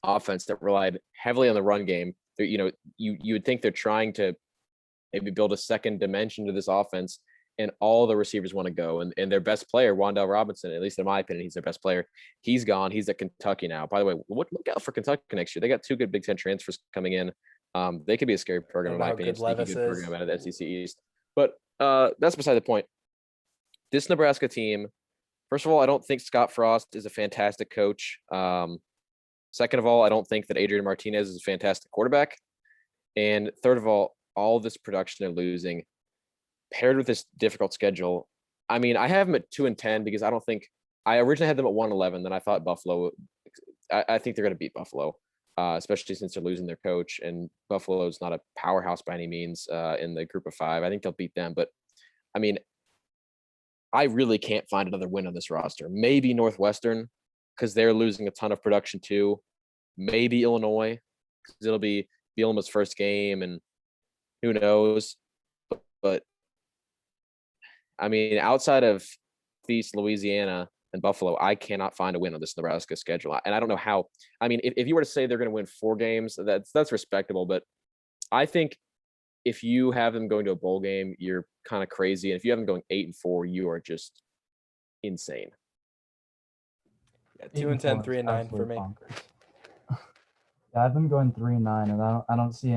offense that relied heavily on the run game. You would think they're trying to maybe build a second dimension to this offense, and all the receivers want to go. And their best player, Wan'Dale Robinson, at least in my opinion, he's their best player. He's gone. He's at Kentucky now. By the way, look out for Kentucky next year. They got 2 good Big Ten transfers coming in. They could be a scary program in my opinion. Sneaky good program out of the SEC East. But that's beside the point. This Nebraska team, first of all, I don't think Scott Frost is a fantastic coach. Second of all, I don't think that Adrian Martinez is a fantastic quarterback. And third of all this production they're losing, paired with this difficult schedule, I mean, I have them at 2-10 because I don't think I originally had them at 1-11. Then I thought Buffalo. I think they're going to beat Buffalo, especially since they're losing their coach, and Buffalo's not a powerhouse by any means in the group of five. I think they'll beat them, but I mean, I really can't find another win on this roster. Maybe Northwestern because they're losing a ton of production too. Maybe Illinois because it'll be Bielema's first game, and who knows. But I mean, outside of East Louisiana and Buffalo, I cannot find a win on this Nebraska schedule. And I don't know how. I mean, if you were to say they're going to win 4 games, that's respectable. But I think if you have them going to a bowl game, you're kind of crazy. And if you have them going 8-4, you are just insane. Yeah, 8-4 2-10, is 3-9 for absolute me. bonkers. Yeah, I've been going 3-9, and I don't see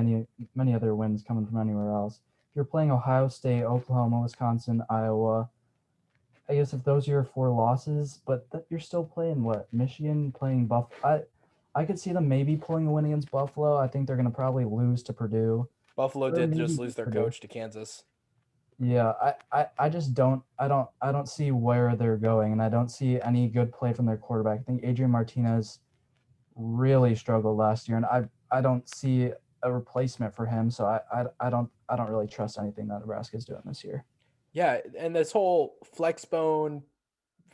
many other wins coming from anywhere else. If you're playing Ohio State, Oklahoma, Wisconsin, Iowa, I guess if those are your 4 losses, but you're still playing what? Michigan, playing Buffalo. I could see them maybe pulling a win against Buffalo. I think they're going to probably lose to Purdue. Buffalo Or did maybe just beat lose their Purdue. coach to Kansas. Yeah, I just don't see where they're going, and I don't see any good play from their quarterback. I think Adrian Martinez really struggled last year, and I don't see a replacement for him. So I don't really trust anything that Nebraska is doing this year. Yeah, and this whole flex bone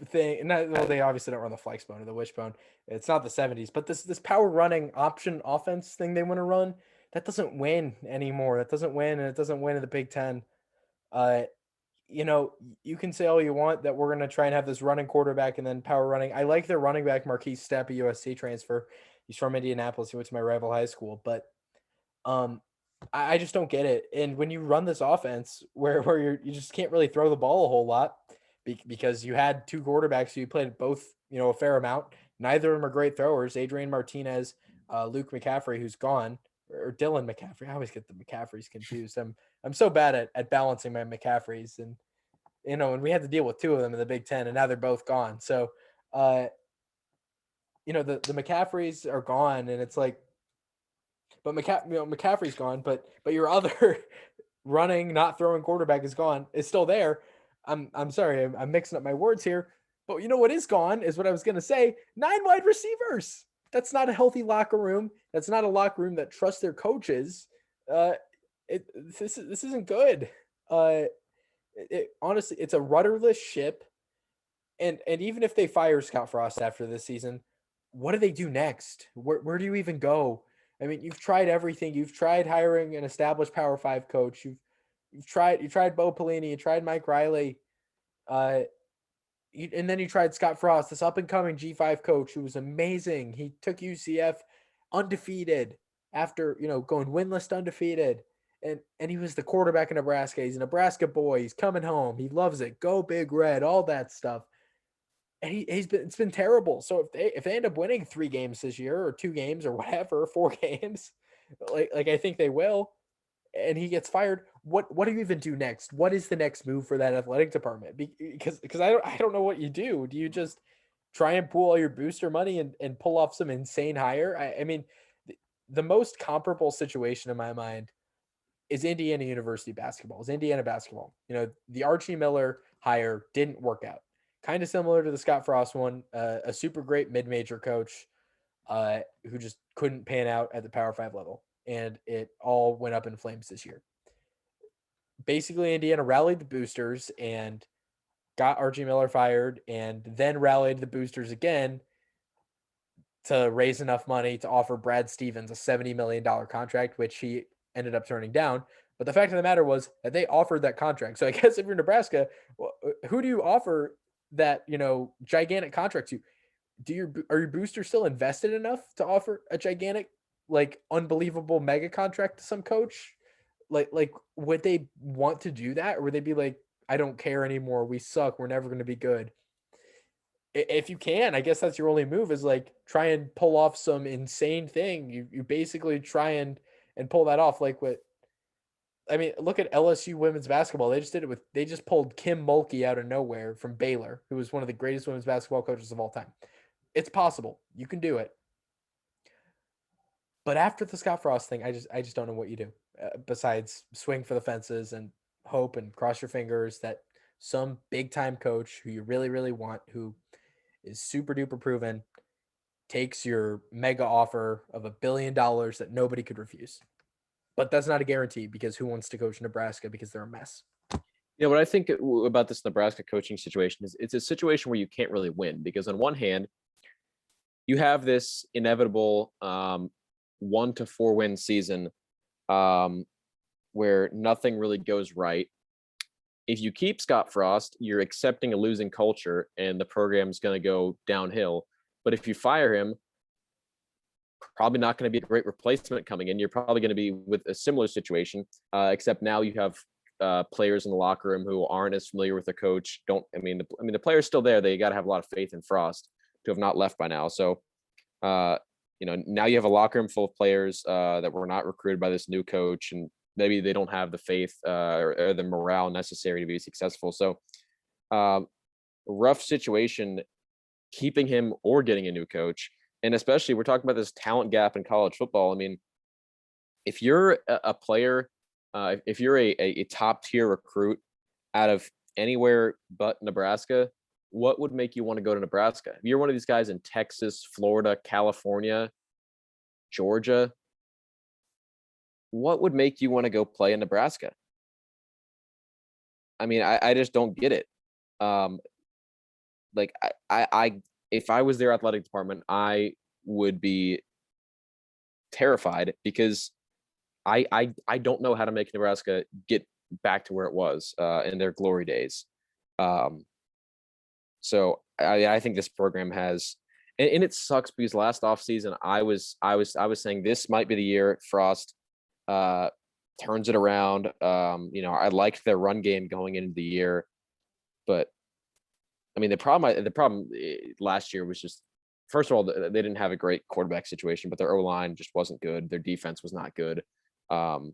thing, well, they obviously don't run the flex bone or the wishbone. It's not the 70s, but this power running option offense thing they want to run, that doesn't win anymore. That doesn't win, and it doesn't win in the Big Ten. Uh, you can say all you want that we're going to try and have this running quarterback and then power running. I like their running back, Marquise Stepp, a USC transfer. He's from Indianapolis. He went to my rival high school, but um, I just don't get it. And when you run this offense where you just can't really throw the ball a whole lot because you had 2 quarterbacks, so you played both, a fair amount. Neither of them are great throwers. Adrian Martinez, Luke McCaffrey, who's gone, or Dylan McCaffrey. I always get the McCaffreys confused. I'm so bad at balancing my McCaffreys, and and we had to deal with 2 of them in the Big Ten, and now they're both gone. So, the McCaffreys are gone, and it's like, but McCaffrey's gone, but your other running, not throwing quarterback is gone. It's still there. I'm sorry, I'm mixing up my words here. But you know what is gone is what I was gonna say. 9 wide receivers. That's not a healthy locker room. That's not a locker room that trusts their coaches. Uh, this isn't good. Honestly, it's a rudderless ship. And even if they fire Scott Frost after this season, what do they do next? Where do you even go? I mean, you've tried everything. You've tried hiring an established Power 5 coach. You tried Bo Pelini. You tried Mike Riley. And then you tried Scott Frost, this up and coming G5 coach who was amazing. He took UCF undefeated after going winless to undefeated. And he was the quarterback in Nebraska. He's a Nebraska boy. He's coming home. He loves it. Go Big Red, all that stuff. And it's been terrible. So if they end up winning 3 games this year, or 2 games, or whatever, 4 games, like I think they will, and he gets fired, what do you even do next? What is the next move for that athletic department? Because I don't know what you do. Do you just try and pool all your booster money and pull off some insane hire? I mean, the most comparable situation in my mind is Indiana University basketball. Is Indiana basketball? The Archie Miller hire didn't work out. Kind of similar to the Scott Frost one, a super great mid-major coach who just couldn't pan out at the Power 5 level. And it all went up in flames this year. Basically, Indiana rallied the boosters and got Archie Miller fired, and then rallied the boosters again to raise enough money to offer Brad Stevens a $70 million contract, which he ended up turning down. But the fact of the matter was that they offered that contract. So I guess if you're Nebraska, who do you offer that, gigantic contract to? Are your boosters still invested enough to offer a gigantic, like, unbelievable mega contract to some coach? Like would they want to do that, or would they be like, I don't care anymore, we suck, we're never going to be good? If you can, I guess that's your only move, is like try and pull off some insane thing. You basically try and pull that off. Like what? I mean, look at LSU women's basketball. They just pulled Kim Mulkey out of nowhere from Baylor, who was one of the greatest women's basketball coaches of all time. It's possible. You can do it. But after the Scott Frost thing, I just don't know what you do besides swing for the fences and hope and cross your fingers that some big time coach who you really, really want, who is super duper proven, takes your mega offer of $1 billion that nobody could refuse. But that's not a guarantee because who wants to coach Nebraska because they're a mess? What I think about this Nebraska coaching situation is it's a situation where you can't really win because on one hand, you have this inevitable 1 to 4 win season where nothing really goes right. If you keep Scott Frost, you're accepting a losing culture and the program's going to go downhill. But if you fire him, probably not going to be a great replacement coming in. You're probably going to be with a similar situation, except now you have players in the locker room who aren't as familiar with the coach. The player's still there. They got to have a lot of faith in Frost to have not left by now. So, now you have a locker room full of players that were not recruited by this new coach, and maybe they don't have the faith or the morale necessary to be successful. So, rough situation keeping him or getting a new coach. And especially we're talking about this talent gap in college football. I mean, if you're a player, if you're a top tier recruit out of anywhere but Nebraska, what would make you want to go to Nebraska? If you're one of these guys in Texas, Florida, California, Georgia, what would make you want to go play in Nebraska? I mean, I just don't get it. If I was their athletic department, I would be terrified because I don't know how to make Nebraska get back to where it was in their glory days. So I think this program has, and it sucks because last offseason I was saying this might be the year Frost turns it around. I liked their run game going into the year, but I mean, the problem last year was just, first of all, they didn't have a great quarterback situation, but their O-line just wasn't good. Their defense was not good. And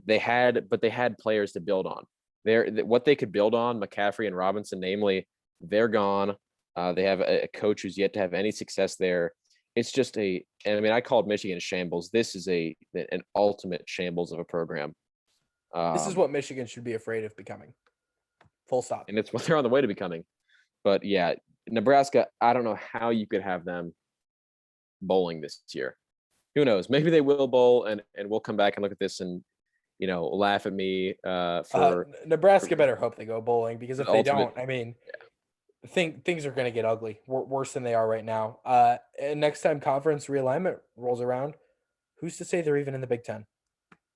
they had players to build on. What they could build on, McCaffrey and Robinson, namely, they're gone. They have a coach who's yet to have any success there. It's just I called Michigan a shambles. This is an ultimate shambles of a program. This is what Michigan should be afraid of becoming. Full stop. And it's what they're on the way to becoming. But yeah, Nebraska, I don't know how you could have them bowling this year. Who knows? Maybe they will bowl, and we'll come back and look at this and laugh at me for Nebraska. Better hope they go bowling because if they don't, yeah. things are going to get ugly, worse than they are right now. And next time conference realignment rolls around, who's to say they're even in the Big Ten?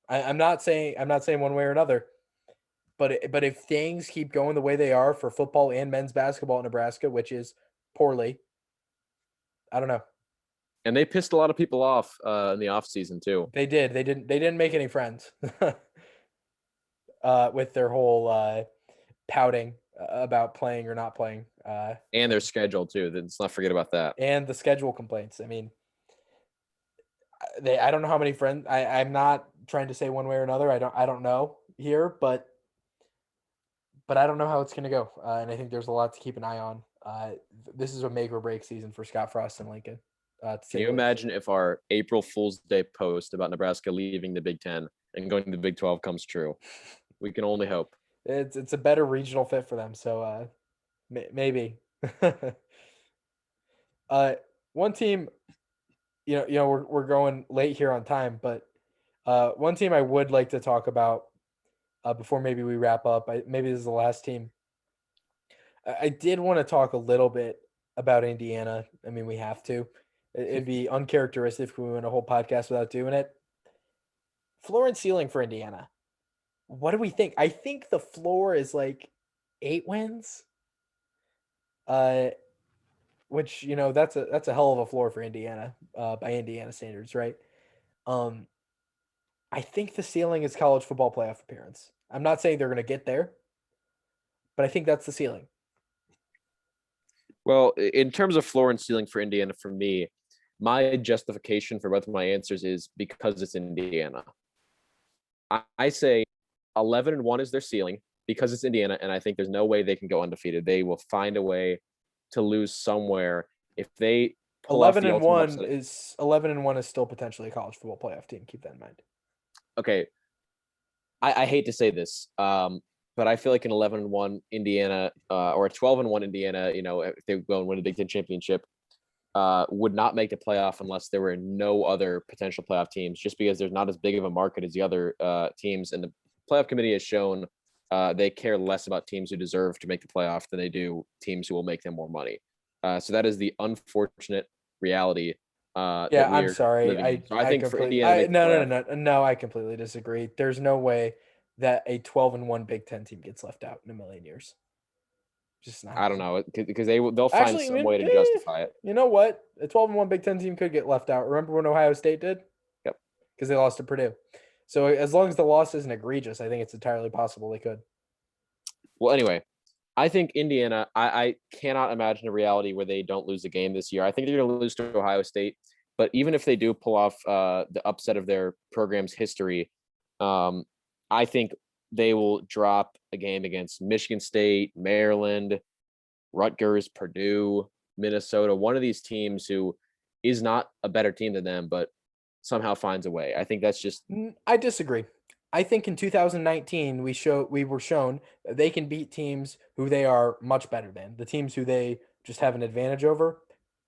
I'm not saying one way or another. But if things keep going the way they are for football and men's basketball in Nebraska, which is poorly, I don't know. And they pissed a lot of people off in the offseason too. They did. They didn't make any friends with their whole pouting about playing or not playing. And their schedule too. Let's not forget about that. And the schedule complaints. I mean, I don't know how many friends. I'm not trying to say one way or another. I don't know here, but I don't know how it's going to go. And I think there's a lot to keep an eye on. This is a make or break season for Scott Frost and Lincoln. Can you imagine if our April Fool's Day post about Nebraska leaving the Big Ten and going to the Big 12 comes true? We can only hope. It's a better regional fit for them. So maybe. One team, we're going late here on time, but one team I would like to talk about before maybe we wrap up. Maybe this is the last team. I did want to talk a little bit about Indiana. I mean, we have to. It'd be uncharacteristic if we went a whole podcast without doing it. Floor and ceiling for Indiana. What do we think? I think the floor is like 8 wins. Which that's a hell of a floor for Indiana, by Indiana standards, right? I think the ceiling is college football playoff appearance. I'm not saying they're going to get there, but I think that's the ceiling. Well, in terms of floor and ceiling for Indiana, for me, my justification for both of my answers is because it's Indiana. I say 11-1 is their ceiling because it's Indiana, and I think there's no way they can go undefeated. They will find a way to lose somewhere if they 11-1 is still potentially a college football playoff team. Keep that in mind. Okay, I hate to say this. but I feel like an 11-1 Indiana or a 12-1 Indiana, if they go and win a Big Ten championship, would not make the playoff unless there were no other potential playoff teams, just because there's not as big of a market as the other teams. And the playoff committee has shown they care less about teams who deserve to make the playoff than they do teams who will make them more money. So that is the unfortunate reality. Yeah, I'm sorry. Living in. So I I think for completely Indiana to make the no, playoff, no, no, no, I completely disagree. There's no way that a 12-1 Big Ten team gets left out in a million years. Just not I don't happening. know, because they'll find Actually, some way to justify it. you know what? A 12-1 Big Ten team could get left out. Remember when Ohio State did? Yep. Because they lost to Purdue. So as long as the loss isn't egregious, I think it's entirely possible they could. Well, anyway, I think Indiana, I cannot imagine a reality where they don't lose a game this year. I think they're going to lose to Ohio State. But even if they do pull off the upset of their program's history, I think they will drop a game against Michigan State, Maryland, Rutgers, Purdue, Minnesota, one of these teams who is not a better team than them, but somehow finds a way. I think that's just I disagree. I think in 2019 we were shown that they can beat teams who they are much better than. The teams who they just have an advantage over,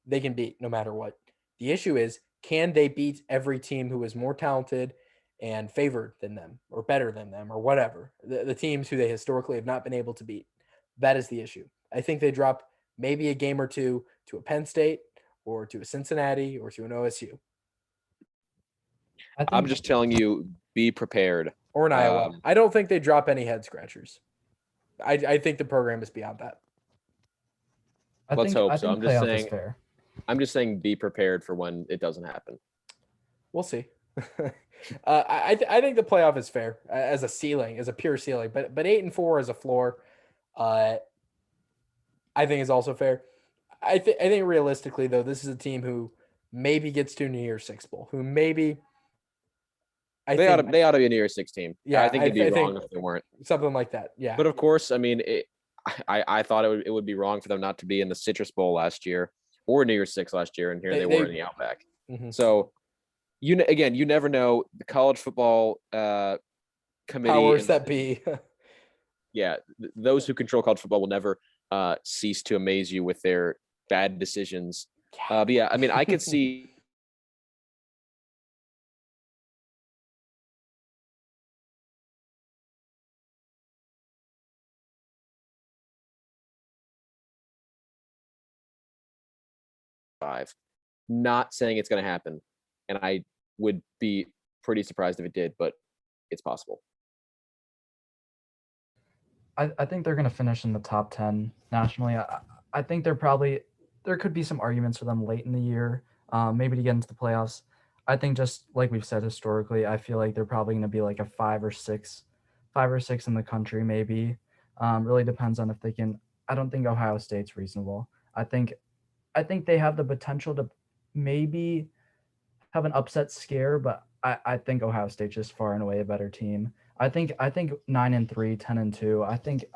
they can beat no matter what. The issue is, can they beat every team who is more talented and favored than them or better than them or whatever? The teams who they historically have not been able to beat. That is the issue. I think they drop maybe a game or two to a Penn State or to a Cincinnati or to an OSU I'm just telling you, be prepared. or an Iowa. I don't think they drop any head scratchers. I think the program is beyond that. Let's hope I so. think I'm just playoff is saying. fair. I'm just saying, be prepared for when it doesn't happen. We'll see. I think the playoff is fair as a ceiling, as a pure ceiling, but 8-4 as a floor, I think is also fair. I think realistically though, this is a team who maybe gets to New Year's Six bowl, who maybe They ought to be a New Year's Six team. Yeah, I think it'd be I wrong think if they weren't. something like that. Yeah, But of course, I mean, I thought it would be wrong for them not to be in the Citrus Bowl last year or New Year's Six last year, and here they were in the Outback. Mhm. So, you never know. The college football committee powers that be. Yeah, those who control college football will never cease to amaze you with their bad decisions. But yeah, I mean, I could see. Five. Not saying it's going to happen, and I would be pretty surprised if it did, but it's possible. I think they're going to finish in the top 10 nationally. I think there could be some arguments for them late in the year, maybe to get into the playoffs. I think just like we've said historically, I feel like they're probably going to be like a 5 or 6 in the country, maybe. Really depends on if they can. I don't think Ohio State's reasonable. I think they have the potential to maybe have an upset scare, but I think Ohio State's just far and away a better team. I think 9-3, 10-2.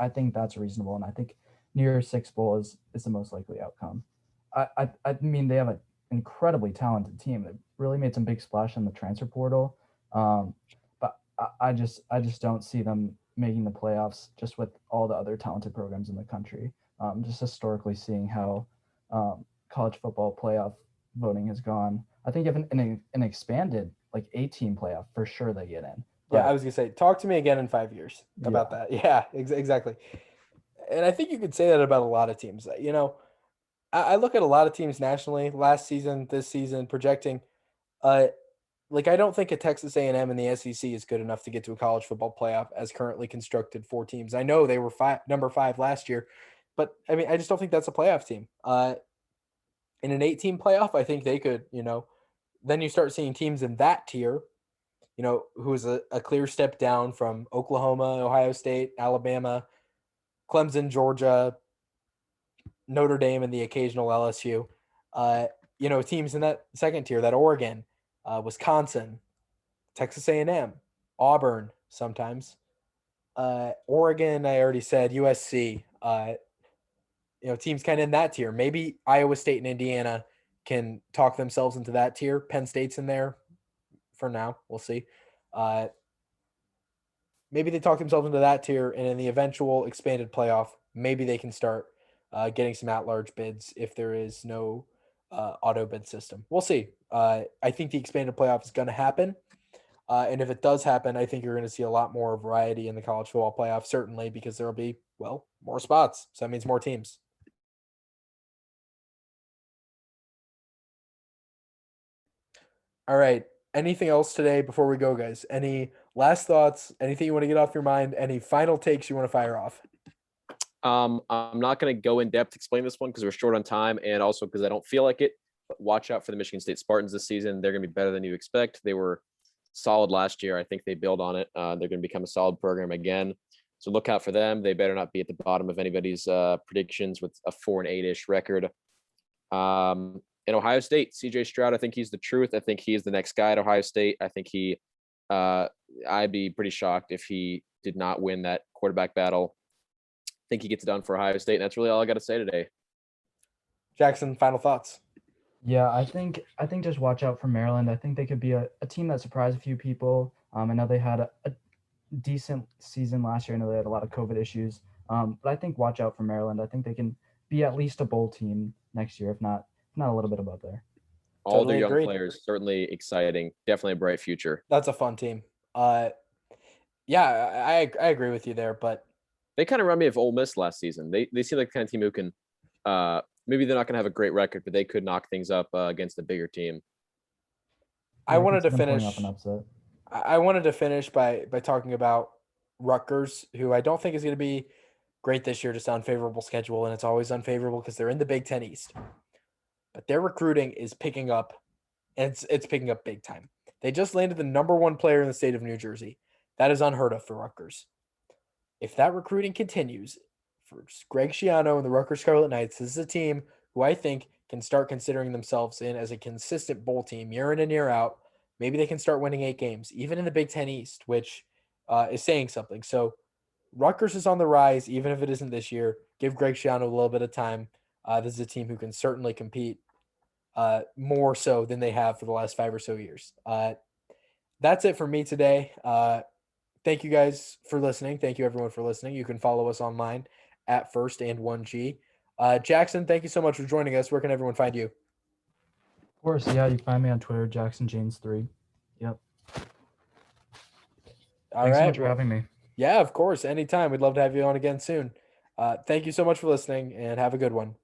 I think that's reasonable, and I think New Year's Six bowl is the most likely outcome. I mean they have an incredibly talented team. They really made some big splash in the transfer portal, but I just don't see them making the playoffs just with all the other talented programs in the country. Just historically seeing how college football playoff voting has gone. I think if an expanded like 8-team playoff, for sure they get in. Yeah, I was gonna say, talk to me again in 5 years about that. Yeah, exactly. And I think you could say that about a lot of teams. I look at a lot of teams nationally, last season, this season, projecting. Like I don't think a Texas A&M and the SEC is good enough to get to a college football playoff as currently constructed 4 teams. I know they were number 5 last year, but I mean, I just don't think that's a playoff team. In an 8-team playoff, I think they could. Then you start seeing teams in that tier. Who is a clear step down from Oklahoma, Ohio State, Alabama, Clemson, Georgia, Notre Dame, and the occasional LSU. Teams in that second tier, that Oregon, Wisconsin, Texas A&M, Auburn sometimes. Oregon, I already said, USC. Teams kind of in that tier. Maybe Iowa State and Indiana can talk themselves into that tier. Penn State's in there for now. We'll see. maybe they talk themselves into that tier, and in the eventual expanded playoff, maybe they can start getting some at-large bids if there is no auto bid system. We'll see. I think the expanded playoff is going to happen. And if it does happen, I think you're going to see a lot more variety in the college football playoff, certainly because there will be, well, more spots. So that means more teams. All right. Anything else today before we go, guys? Any last thoughts? Anything you want to get off your mind? Any final takes you want to fire off? I'm not going to go in depth explain this one because we're short on time, and also because I don't feel like it. But watch out for the Michigan State Spartans this season. They're going to be better than you expect. They were solid last year. I think they build on it. They're going to become a solid program again. So look out for them. They better not be at the bottom of anybody's predictions with a 4-8-ish record. In Ohio State, CJ Stroud, I think he's the truth. I think he's the next guy at Ohio State. I think I'd be pretty shocked if he did not win that quarterback battle. I think he gets it done for Ohio State. And that's really all I got to say today. Jackson, final thoughts. Yeah, I think just watch out for Maryland. I think they could be a team that surprised a few people. I know they had a decent season last year. I know they had a lot of COVID issues. But I think watch out for Maryland. I think they can be at least a bowl team next year, if not a little bit above there. All Totally their young agreed. players, certainly exciting. Definitely a bright future. That's a fun team. Yeah, I agree with you there, but They kind of remind me of Ole Miss last season. They seem like the kind of team who can maybe they're not going to have a great record, but they could knock things up against a bigger team. I wanted to can see them pulling finish. off an upset. I wanted to finish by talking about Rutgers, who I don't think is going to be great this year, just unfavorable schedule, and it's always unfavorable because they're in the Big Ten East. But their recruiting is picking up, and it's picking up big time. They just landed the number 1 player in the state of New Jersey. That is unheard of for Rutgers. If that recruiting continues for Greg Schiano and the Rutgers Scarlet Knights, this is a team who I think can start considering themselves in as a consistent bowl team year in and year out. Maybe they can start winning 8 games, even in the Big Ten East, which is saying something. So Rutgers is on the rise, even if it isn't this year. Give Greg Schiano a little bit of time. This is a team who can certainly compete more so than they have for the last 5 or so years. That's it for me today. Thank you guys for listening. Thank you everyone for listening. You can follow us online at First and 1G. Jackson, thank you so much for joining us. Where can everyone find you? Of course, yeah, you can find me on Twitter, JacksonJames3. Yep. Thanks so much for having me. Yeah, of course. Anytime. We'd love to have you on again soon. Thank you so much for listening and have a good one.